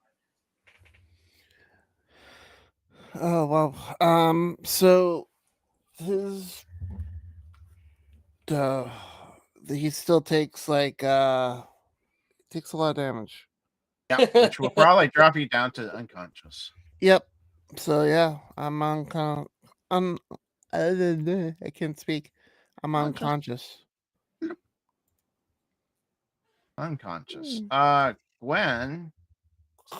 Oh well. So his he still takes takes a lot of damage. Yeah, which will probably drop you down to unconscious. Yep. So yeah, I'm I can't speak. I'm unconscious. Unconscious. Gwen's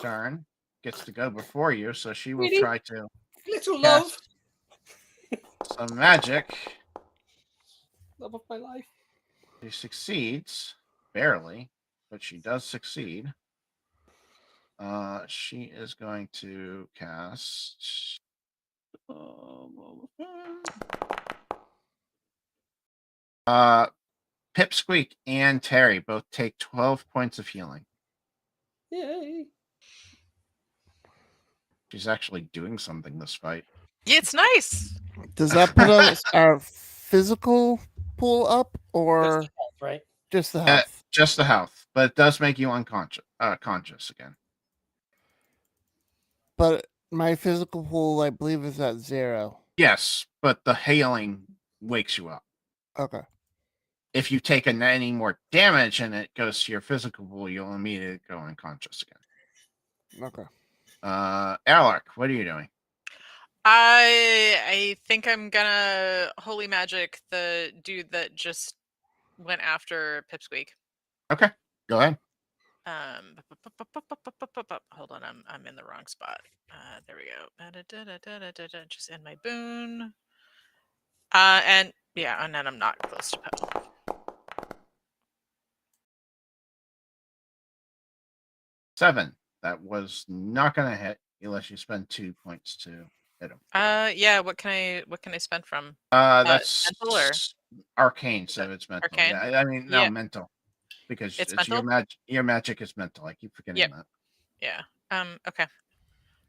turn gets to go before you, so she will Really? try to Little cast love. some magic. Love of my life. She succeeds barely, but she does succeed. She is going to cast. Pipsqueak and Terry both take 12 points of healing. Yay. She's actually doing something this fight. Yeah, it's nice. Does that put us our physical pool up or Just health, right? just the health? Just the health, but it does make you conscious again. But my physical pool, I believe, is at 0. Yes, but the healing wakes you up. Okay. If you take any more damage and it goes to your physical pool, you'll immediately go unconscious again. Okay. Alec, what are you doing? I think I'm gonna holy magic the dude that just went after Pipsqueak. Okay, go ahead. Hold on, I'm in the wrong spot. There we go. Just end my boon. And yeah, and then I'm not close to Poe. Seven. That was not going to hit unless you spend 2 points to hit him. Yeah. What can I spend from? That's mental or arcane, so it's mental. arcane? Yeah, I mean no Yeah. mental, because It's it's mental? your magic is mental. I keep forgetting Yep. that. Yeah. Okay.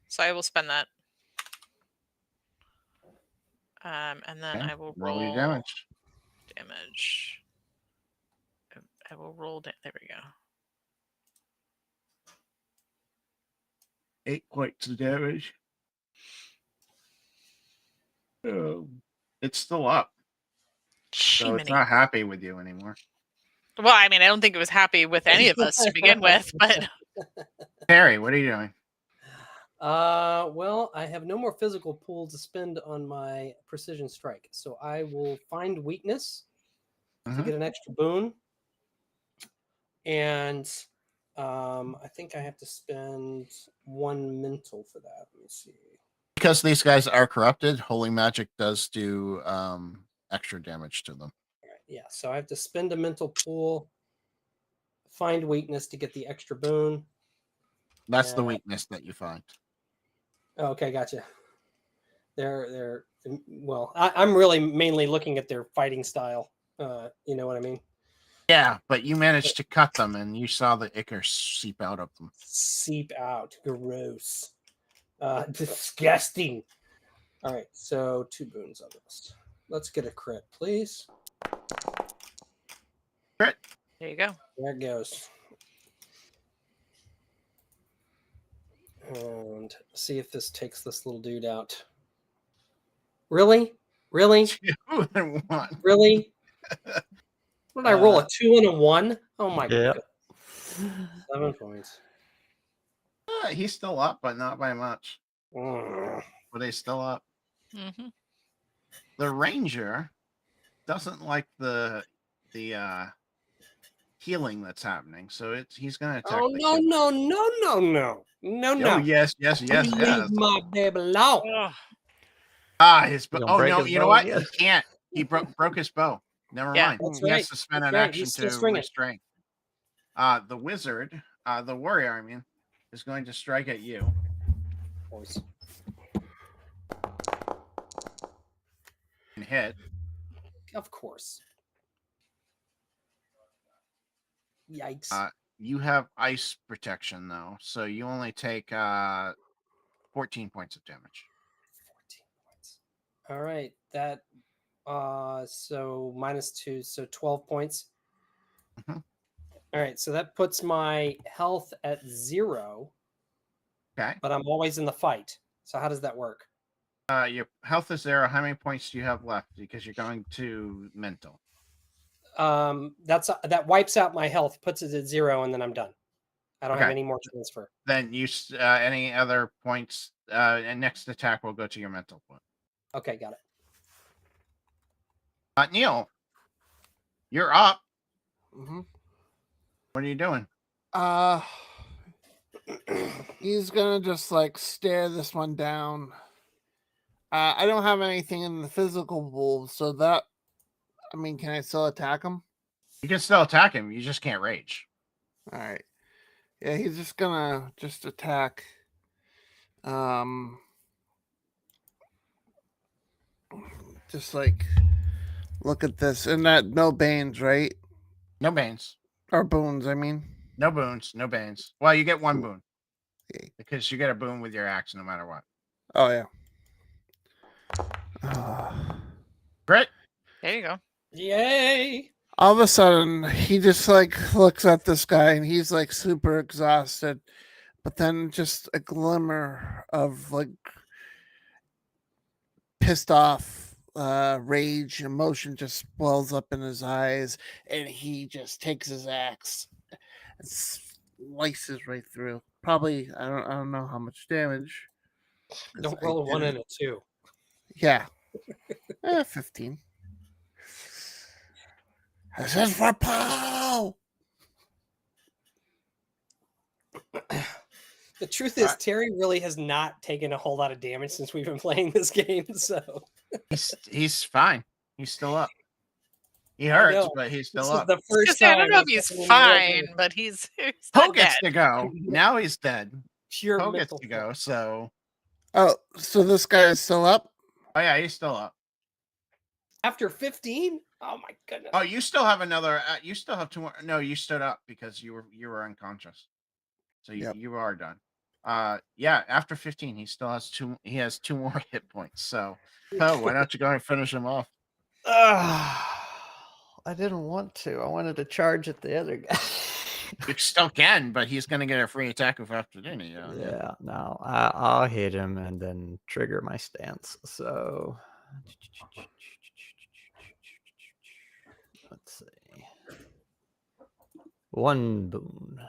So I will spend that. And then Okay, I will roll your roll damage. I will roll. There we go. 8 points of damage. It's still up, so it's Jiminy. not happy with you anymore. Well, I mean, I don't think it was happy with any of us to begin with, but Harry, what are you doing? Well, I have no more physical pool to spend on my precision strike, so I will find weakness to Mhm. get an extra boon, and I think I have to spend 1 mental for that. Let me see. Because these guys are corrupted, holy magic does do extra damage to them. All right, yeah, so I have to spend a mental pool, find weakness to get the extra boon. That's the Yeah. weakness that you find. Oh, okay, gotcha. They're well. I'm really mainly looking at their fighting style. You know what I mean? Yeah, but you managed to cut them, and you saw the ichor seep out of them. Seep out. Gross. Disgusting. All right, so 2 boons on this. Let's get a crit, please. Crit. there you go. There it goes. And see if this takes this little dude out. Really? Really? 2 and 1. Really? What did I roll? A 2 and a 1? Oh my Yeah. god. 7 points. He's still up, but not by much. Mm. But he's still up. Hmm. The ranger doesn't like the healing that's happening, so he's going to attack. Oh the no, kid. no, no, no, no. No, no. Oh yes, yes, yes, Leave yes. my baby alone. His bow. You gonna Oh break no, his you know bow what? again? He can't. He broke his bow. Never Yeah. mind. That's He has right. to spend That's an right. action He's still to stringing. restrain. The wizard, the warrior, I mean, is going to strike at you. Boys. And hit. Of course. Yikes. You have ice protection though, so you only take 14 points of damage. 14 points. All right. That so -2, so 12 points. Mhm. All right, so that puts my health at 0, Okay. but I'm always in the fight. So how does that work? Your health is 0. How many points do you have left? Because you're going to mental. That wipes out my health, puts it at 0, and then I'm done. I don't have Okay. any more transfer. Then you any other points, and next attack will go to your mental point. Okay, got it. Neil, you're up. Mm-hmm. What are you doing? He's gonna just like stare this one down. I don't have anything in the physical pool, so that, I mean, can I still attack him? You can still attack him. You just can't rage. All right. Yeah, he's just gonna attack. Just like look at this, and that no banes, right? No banes. Or boons, I mean. No boons. No banes. Well, you get 1 boon. Okay. Because you get a boon with your axe no matter what. Oh yeah. Crit. There you go. Yay! All of a sudden, he just like looks at this guy, and he's like super exhausted. But then just a glimmer of like pissed off rage, emotion just wells up in his eyes, and he just takes his axe and slices right through. Probably, I don't know how much damage. 'cause Don't I roll a 1 didn't- and a 2. Yeah, 15. This is for Paul. The truth is, Terry really has not taken a whole lot of damage since we've been playing this game. So He's fine. He's still up. He I hurts, know. but he's this still is up. the first I time. don't know if I've he's gotten fine, but he's Poe not gets dead. to go. Now he's dead. pure Poe gets mental to go. So, Oh, so this guy is still up? oh yeah, he's still up. After 15? Oh my goodness. Oh, you still have another. You still have 2 more. No, you stood up because you were unconscious. So Yep. you are done. Yeah. After 15, he still has 2. He has 2 more hit points. So, Poe, why don't you go and finish him off? I didn't want to. I wanted to charge at the other guy. You still can, but he's going to get a free attack if after dinner. Yeah, no, I'll hit him and then trigger my stance. So let's see. 1 boon.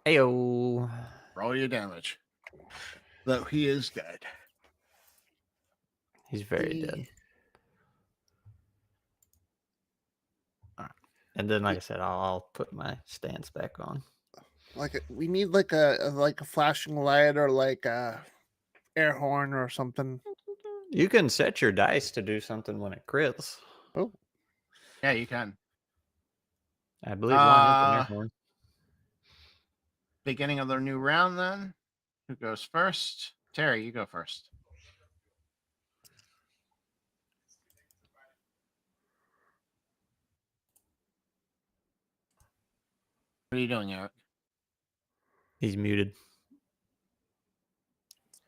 Ayo. Roll your damage. Though he is dead. He's very dead. All right. And then, like I said, I'll put my stance back on. We need like a flashing light or like a air horn or something. You can set your dice to do something when it crits. Oh, Yeah, you can. I believe one is an air horn. Beginning of the new round, then. Who goes first? Terry, you go first. What are you doing, Eric? He's muted.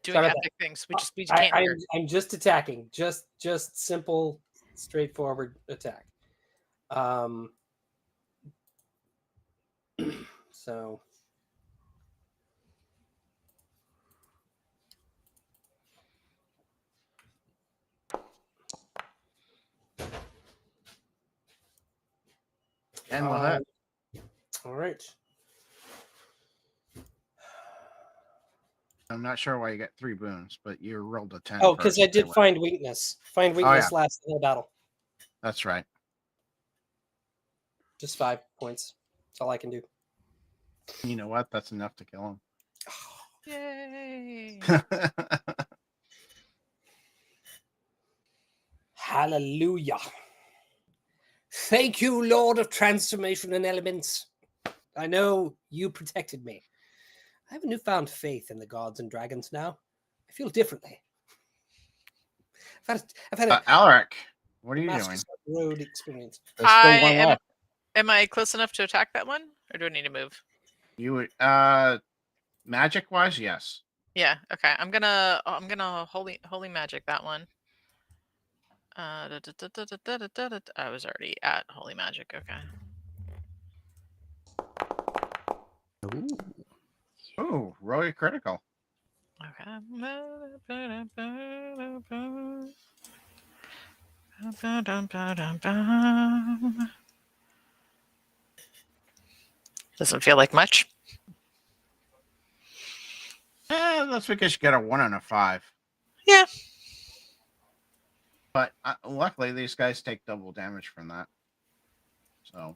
Doing Sorry about epic things. We just can't hear. I'm just attacking. Just simple, straightforward attack. So And with that. all right. I'm not sure why you got 3 boons, but you rolled a 10. Oh, because I first, did anyway. find weakness. Find weakness yeah. last in the battle. That's right. Just 5 points. That's all I can do. You know what? That's enough to kill Yay! him. Hallelujah. Thank you, Lord of Transformation and Elements. I know you protected me. I have a newfound faith in the gods and dragons now. I feel differently. I've had a Alaric, what are you Master's doing? Road experience. There's still I one am. left. Am I close enough to attack that one, or do I need to move? You would magic wise, yes. Yeah. Okay. I'm gonna holy magic that one. I was already at holy magic. Okay. Ooh. Oh, roll your critical. Okay. Doesn't feel like much. That's because you got a 1 and a 5. Yeah. But luckily, these guys take double damage from that. So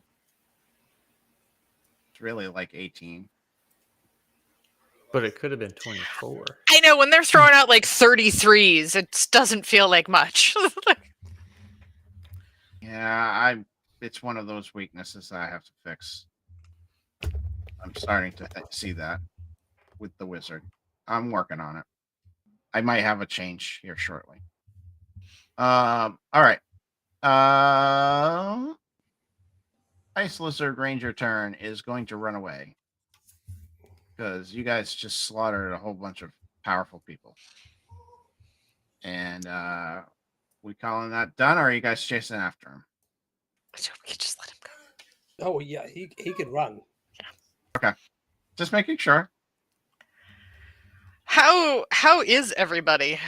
it's really like 18. But it could have been 24. I know when they're throwing out like 33s, it doesn't feel like much. Yeah, it's one of those weaknesses that I have to fix. I'm starting to see that with the wizard. I'm working on it. I might have a change here shortly. All right. Ice Lizard Ranger turn is going to run away because you guys just slaughtered a whole bunch of powerful people. And we calling that done, or are you guys chasing after him? We could just let him go. Oh yeah, he could run. Okay, just making sure. How is everybody?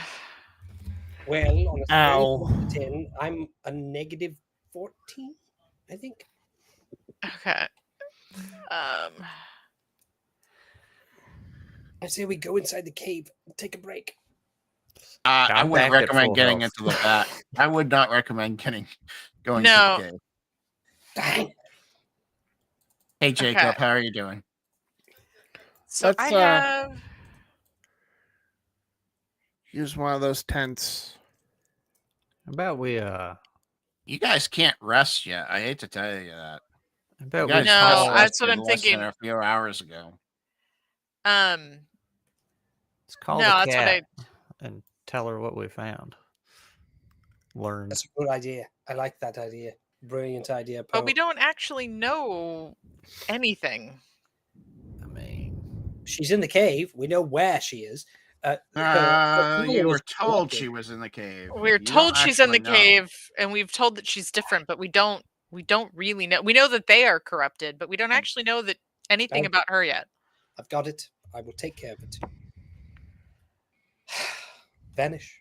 Well, on a scale Ow. of 1 to 10, I'm a negative 14, I think. Okay. I say we go inside the cave and take a break. I I'm wouldn't back at recommend full getting health. into the back. I would not recommend going to No. the cave. Dang. Hey, Jacob, Okay. how are you doing? So Let's, I have. Use one of those tents. How about we You guys can't rest yet. I hate to tell you that. how You about guys we No, just call that's what rested I'm less than thinking. a few hours ago. let's call No, the that's what cat and tell her what we found. Learned. That's a good idea. I like that idea. Brilliant idea, Poe. But we don't actually know anything. I mean, She's in the cave. We know where she is. Her You power were was told corrupted. she was in the cave. We're You told don't she's in the actually know. cave, and we've told that she's different, but we don't really know. We know that they are corrupted, but we don't actually know that anything No. about her yet. I've got it. I will take care of it. Vanish.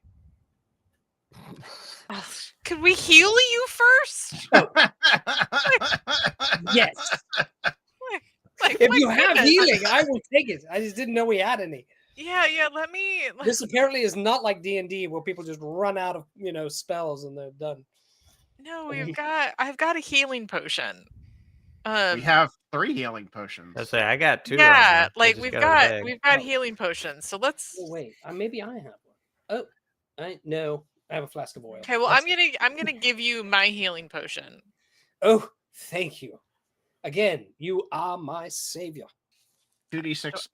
Could we heal you first? Yes. Like, If my you have goodness. healing, I will take it. I just didn't know we had any. Yeah, let me. This apparently is not like D&D where people just run out of, spells and they're done. No, I've got a healing potion. We have 3 healing potions. I say I got 2 on Yeah, me. I like just we've got a got bag. we've got Oh. healing potions. So let's. Oh, wait, maybe I have one. Oh, no, I have a flask of oil. Okay, well, That's- I'm gonna give you my healing potion. Oh, thank you. Again, you are my savior. 2d6,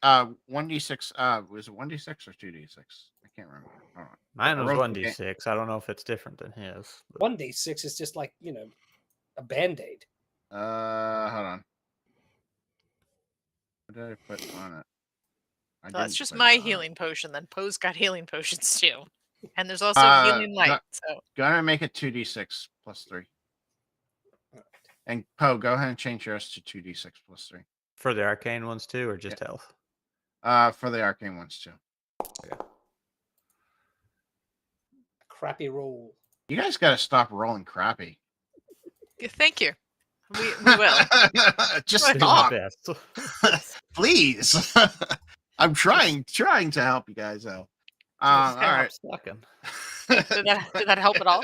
1d6, was it 1d6 or 2d6? I can't remember. Hold on. Mine I was wrote the game. 1d6. I don't know if it's different than his. but- 1d6 is just like, a band-aid. Hold on. What did I put on it? I That's didn't just put my it on it. healing potion. Then Poe's got healing potions too, and there's also healing light. So Gonna make it 2d6 plus 3. And Poe, go ahead and change yours to 2d6 plus 3. For the arcane ones too, or just health? For the arcane ones too. Crappy roll. You guys got to stop rolling crappy. yeah, thank you. We will. Just Do my stop, best. please. I'm trying to help you guys out. All right. Sucking. Did that help at all?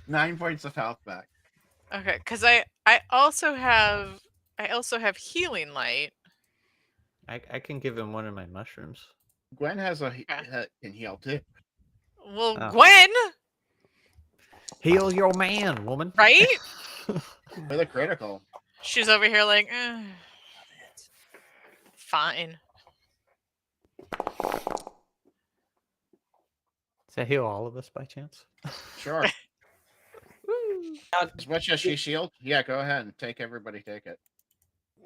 9 points of health back. Okay, because I also have healing light. I can give him one of my mushrooms. Gwen has can heal too. Well, Oh. Gwen, Heal your man, woman. right? With a critical. She's over here like, fine. Does that heal all of us by chance? Sure. As much as she shield, yeah, go ahead and take it.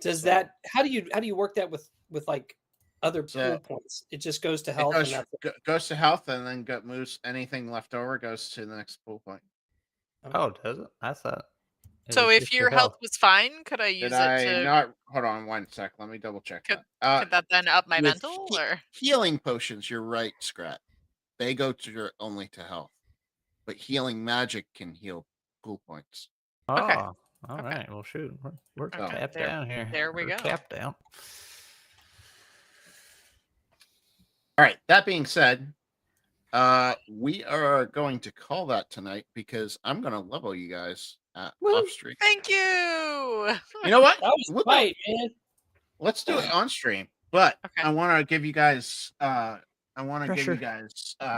Does that? How do you work that with like other So- pool points? It just goes to It health, goes, and that's goes to health and then moves anything left over goes to the next pool point. Oh, does it? I thought. it So was if just your health was fine, could I use Did I it to? not? Hold on 1 sec. Let me double check Could that. that then up my with mental he- or? Healing potions, you're right, Scrat. They go only to health. But healing magic can heal pool points. Oh, Okay. all Okay. right. Well, shoot, we're Okay, capped there- down here. there we We're go. Capped down. All right. That being said, we are going to call that tonight because I'm going to level you guys off stream. Thank you. You know what? that was We'll do- right, man. Let's do it on stream. But Okay. I want to give you guys Pressure.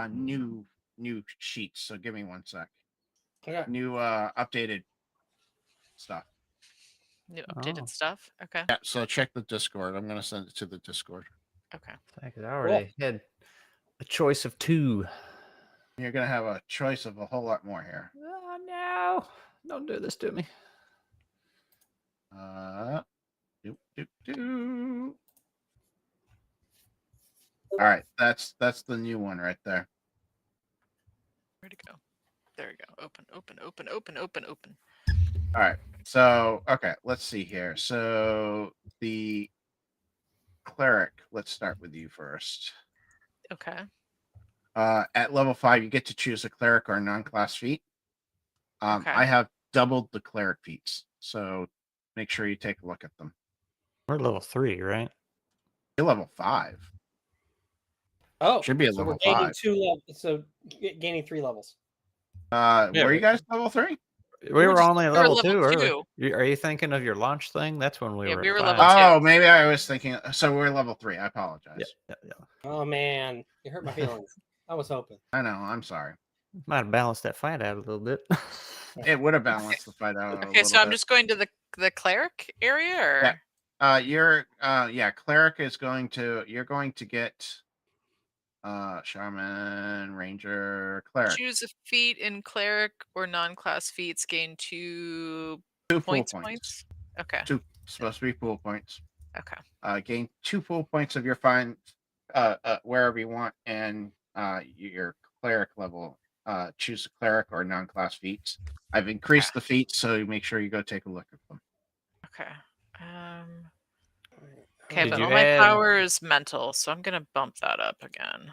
new sheets. So give me 1 sec. Okay. New updated stuff. New updated Oh. stuff. Okay. Yeah, so check the Discord. I'm gonna send it to the Discord. Okay. I already had a choice of 2. You're gonna have a choice of a whole lot more here. Oh no! Don't do this to me. Do. All right, that's the new one right there. Where'd it go? There we go. Open. All right, so okay, let's see here. So the cleric. Let's start with you first. Okay. At level 5, you get to choose a cleric or a non-class feat. Okay. I have doubled the cleric feats, so make sure you take a look at them. We're level 3, right? You're level 5. Oh, Should be a so level we're gaining 5. 2 levels. So gaining 3 levels. Yeah, Were you guys level 3? We were only at we were level level 2 earlier. 2. Are you thinking of your launch thing? That's when we Yeah, were we at were 5. level 2. Oh, maybe I was thinking. So we're level 3. I apologize. Yeah. Oh man, you hurt my feelings. I was hoping. I know. I'm sorry. Might have balanced that fight out a little bit. It would have balanced the fight out a Okay, little so I'm bit. just going to the cleric area, or Cleric is going to. You're going to get. Shaman, Ranger, Cleric. choose a feat in cleric or non-class feats, gain 2 2 pool points. points. Okay. 2 supposed to be pool points. Okay. Gain 2 pool points of your find wherever you want, and your cleric level. Choose a cleric or non-class feats. I've increased the feats, so you make sure you go take a look at them. Okay. Okay, Did but you all my add- power is mental, so I'm gonna bump that up again.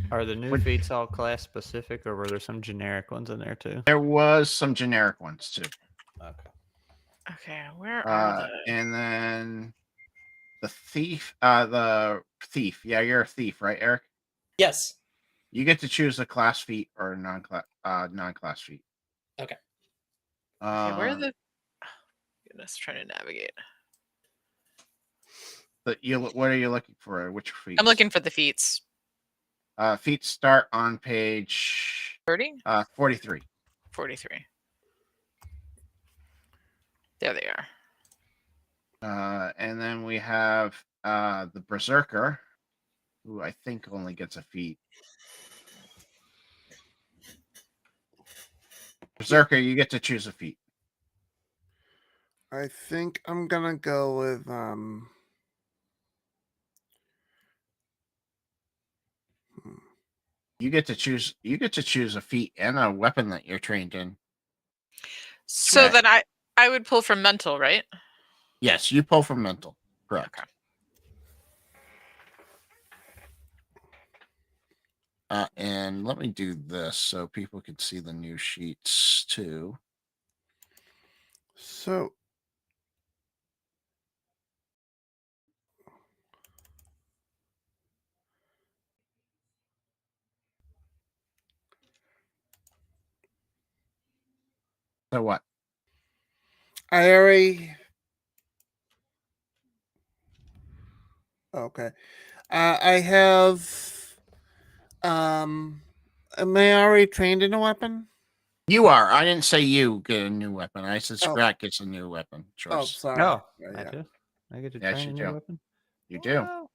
Are the new feats all class specific, or were there some generic ones in there too? There was some generic ones too. Okay. Okay, where are they? And then the thief. Yeah, you're a thief, right, Eric? Yes. You get to choose a class feat or a non-class feat. Okay. Okay, where are the? Oh, goodness, trying to navigate. What are you looking for? Which feats? I'm looking for the feats. Feats start on page 30? 43. 43. There they are. And then we have the Berserker, who I think only gets a feat. Berserker, you get to choose a feat. I think I'm gonna go with You get to choose a feat and a weapon that you're trained in. So Right. then I would pull from mental, right? Yes, you pull from mental. Correct. Okay. And let me do this so people can see the new sheets too. so So what? I already okay. I have am I already trained in a weapon? You are. I didn't say you get a new weapon. I said Oh. Scrat gets a new weapon choice. Oh, sorry. Oh, Yeah, I yeah. do. I get to Yes, train you a new do. weapon. You do. Wow.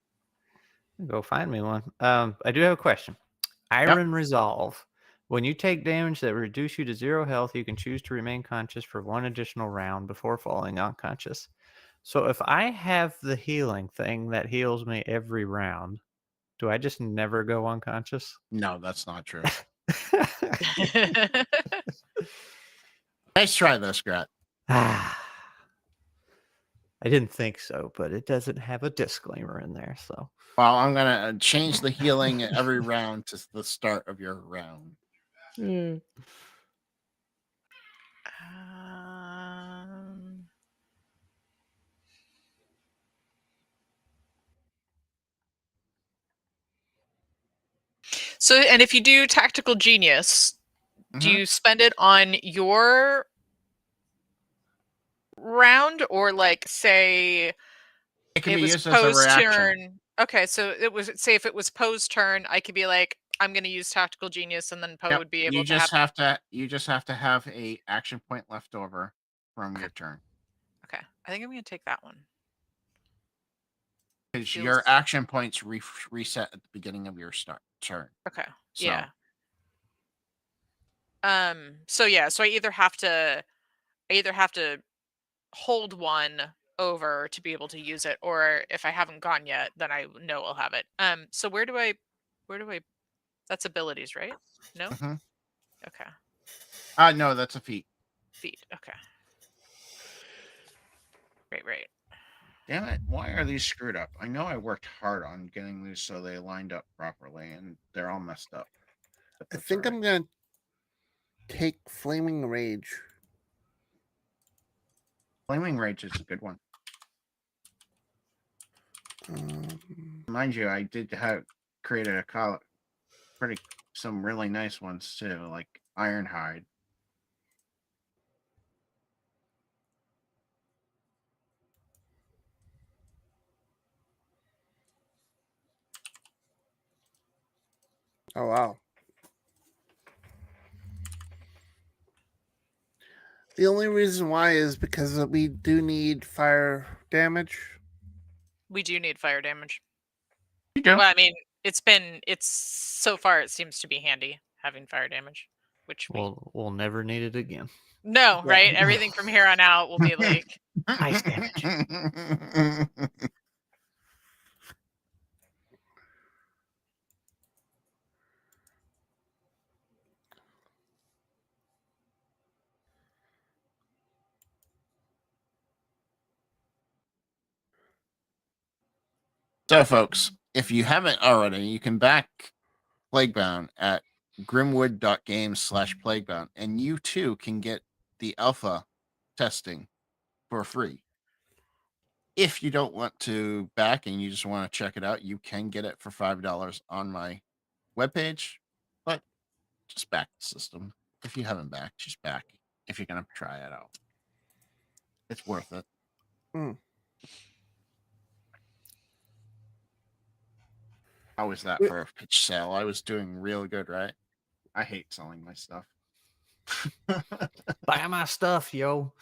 Go find me one. I do have a question. Iron Resolve. When you take damage that reduce you to 0 health, you can choose to remain conscious for 1 additional round before falling unconscious. So if I have the healing thing that heals me every round, do I just never go unconscious? No, that's not true. Nice try, though, Scrat. I didn't think so, but it doesn't have a disclaimer in there. So, Well, I'm gonna change the healing every round to the start of your round. So, and if you do tactical genius, do you spend it on your round, or like say It can it be was used as a Poe's reaction. turn? Okay, so it was, say if it was Poe's turn, I could be like, I'm going to use tactical genius, and then Poe would be able You to just have to have a action point left over from your turn. Okay, I think I'm going to take that one. Because your action points reset at the beginning of your turn. Okay. So, Yeah. So yeah, so I either have to hold one over to be able to use it, or if I haven't gone yet, then I know I'll have it. So where do I that's abilities, right? No? Okay. No, that's a feat. Feet. Okay. Right. Damn it! Why are these screwed up? I know I worked hard on getting these so they lined up properly, and they're all messed up. But I that's think all I'm gonna take Flaming Rage. Flaming Rage is a good one. Mind you, I did have created a some really nice ones too, like Ironhide. Oh wow. The only reason why is because we do need fire damage. We do need fire damage. You do. Well, I mean, it's so far it seems to be handy having fire damage, which We'll never need it again. no, Yeah. right? Everything from here on out will be like Ice damage. So, folks, if you haven't already, you can back Plaguebound at grimwood.games/plaguebound, and you too can get the alpha testing for free. If you don't want to back and you just want to check it out, you can get it for $5 on my webpage. But just back the system. If you haven't backed, just back if you're gonna try it out. It's worth it. How was that for a pitch sale? I was doing real good, right? I hate selling my stuff. Buy my stuff, yo.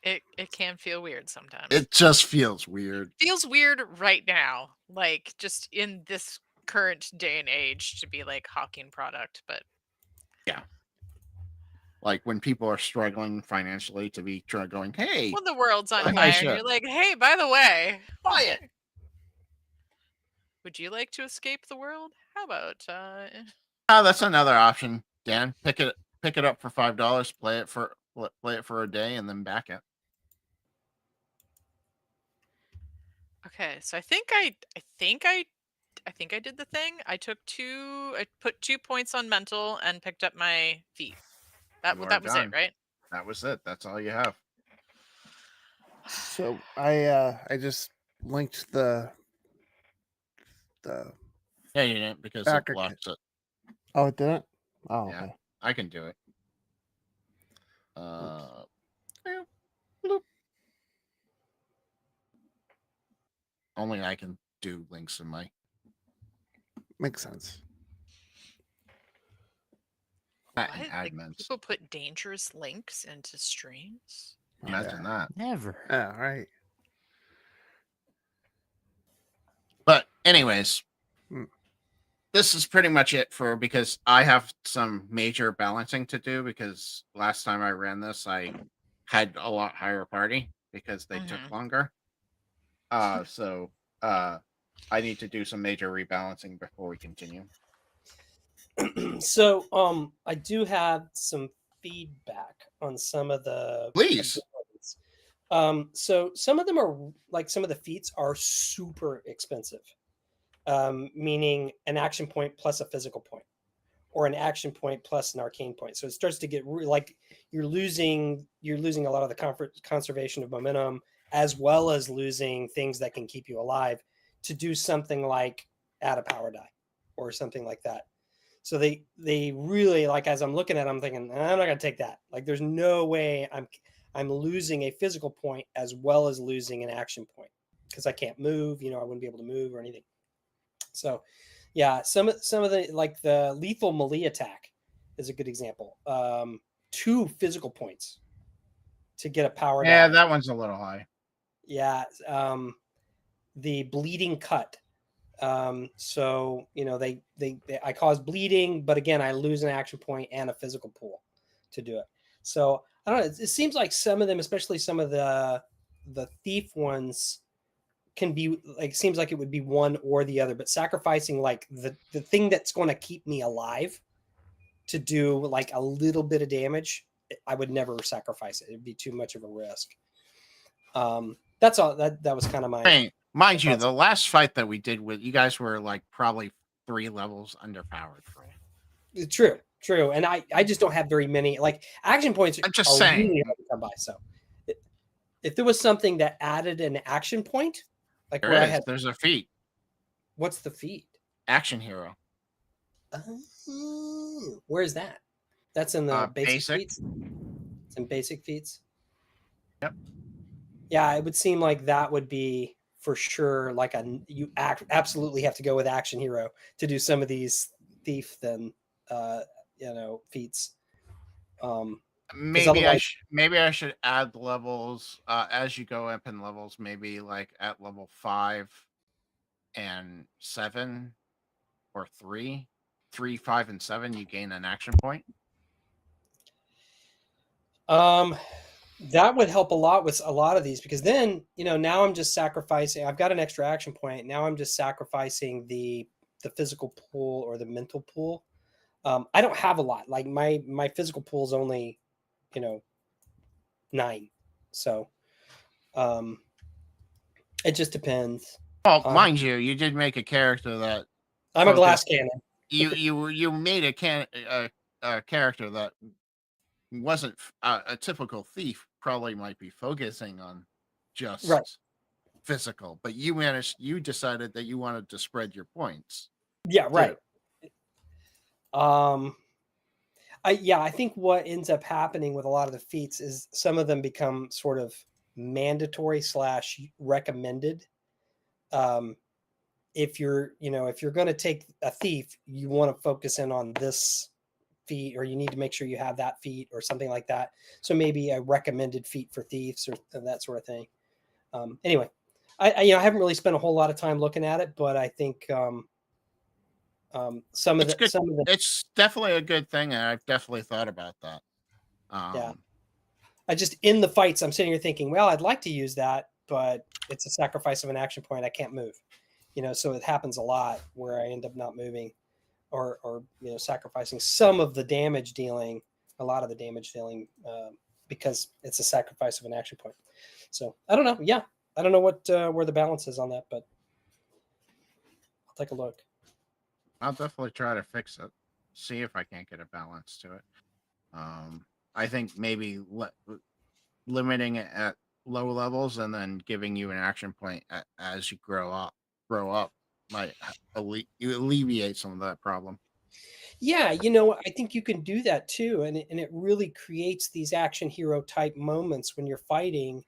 it can feel weird sometimes. It just feels weird. Feels weird right now, like just in this current day and age to be like hawking product, but Like when people are struggling financially to be going, hey, when the world's on buy my fire and shit. you're like, hey, by the way, Buy it. would you like to escape the world? How about Oh, that's another option, Dan. Pick it up for $5, play it for a day, and then back it. okay, so I think I did the thing. I put 2 points on mental and picked up my feet. That You are was it, done. right? That was it. That's all you have. So I just linked the Yeah, you didn't because Backerkit. it blocks it. Oh, it didn't? Oh, Yeah. okay. I can do it. Only I can do links in my Makes sense. and What? Like, admins. people put dangerous links into streams? Imagine that. Never. Yeah, right. But anyways, Hmm. this is pretty much it because I have some major balancing to do because last time I ran this, I had a lot higher party because they took longer. So I need to do some major rebalancing before we continue. So I do have some feedback on some of the Please. abilities. So some of them are like some of the feats are super expensive. Meaning an action point plus a physical point, or an action point plus an arcane point. So it starts to get like you're losing a lot of the conservation of momentum, as well as losing things that can keep you alive to do something like add a power die or something like that. So they really, like, as I'm looking at it, I'm thinking, I'm not gonna take that. Like there's no way I'm losing a physical point as well as losing an action point because I can't move, I wouldn't be able to move or anything. So, yeah, some of the, like the lethal melee attack is a good example. 2 physical points to get a power. Yeah, die. that one's a little high. Yeah, the bleeding cut. So I cause bleeding, but again, I lose an action point and a physical pool to do it. So I don't know. It seems like some of them, especially some of the thief ones, can be like, seems like it would be one or the other, but sacrificing like the thing that's going to keep me alive to do like a little bit of damage, I would never sacrifice it. It'd be too much of a risk. That's all. That was kind of my. I mean, mind you, thoughts. the last fight that we did with you guys were like probably 3 levels underpowered. Right? True. And I just don't have very many. Like, action points I'm just are saying. really hard to come by. So if there was something that added an action point, like There where I is. had, There's a feat. what's the feat? Action hero. Where is that? That's in the basic feats. It's in basic feats. Yep. Yeah, it would seem like that would be for sure like you absolutely have to go with action hero to do some of these thief feats. Maybe I should add levels as you go up in levels. Maybe like at level 5 and 7 or 3, 5, and 7, you gain an action point. That would help a lot with a lot of these, because then, now I'm just sacrificing. I've got an extra action point. Now I'm just sacrificing the physical pool or the mental pool. I don't have a lot. Like my physical pool is only, 9. So, it just depends. Well, mind you did make a character that I'm a glass cannon. You made a character that wasn't a typical thief. Probably might be focusing on just physical, but you decided that you wanted to spread your points. Yeah, right. I think what ends up happening with a lot of the feats is some of them become sort of mandatory / recommended. If you're going to take a thief, you want to focus in on this feat, or you need to make sure you have that feat or something like that. So maybe a recommended feat for thieves or that sort of thing. Anyway, I haven't really spent a whole lot of time looking at it, but I think some of the it's definitely a good thing, and I've definitely thought about that. Yeah, I just, in the fights, I'm sitting here thinking, well, I'd like to use that, but it's a sacrifice of an action point. I can't move, so it happens a lot where I end up not moving, or sacrificing some of the damage dealing, a lot of the damage dealing, because it's a sacrifice of an action point. So I don't know. Yeah, I don't know what where the balance is on that, but I'll take a look. I'll definitely try to fix it. See if I can't get a balance to it. I think maybe limiting it at low levels and then giving you an action point as you grow up might alleviate some of that problem. Yeah, I think you can do that too, and it really creates these action hero type moments when you're fighting.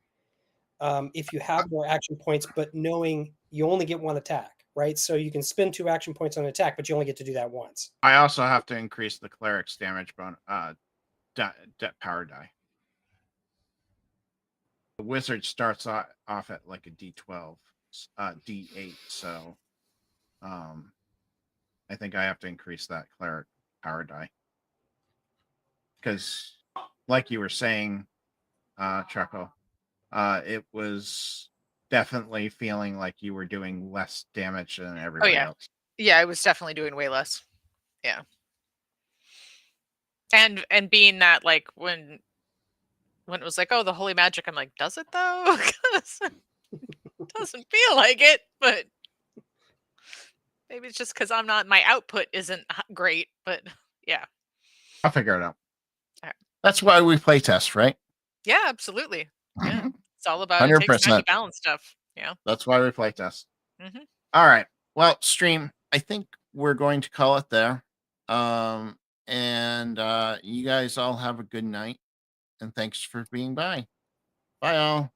If you have more action points, but knowing you only get one attack, right? So you can spend 2 action points on an attack, but you only get to do that once. I also have to increase the cleric's damage bonus, power die. The wizard starts off at like a D12, D8, so I think I have to increase that cleric power die. Because, like you were saying, Chuckle, it was definitely feeling like you were doing less damage than everybody else. Yeah, I was definitely doing way less. Yeah. And being that, like, when it was like, oh, the holy magic, I'm like, does it though? It doesn't feel like it, but maybe it's just because my output isn't great, but yeah. I'll figure it out. All right. That's why we play test, right? Yeah, absolutely. Yeah. It's all about 100%. it takes time to balance stuff. Yeah. That's why we play test. Mm-hmm. All right. Well, stream, I think we're going to call it there. And you guys all have a good night. And thanks for being by. Bye, all.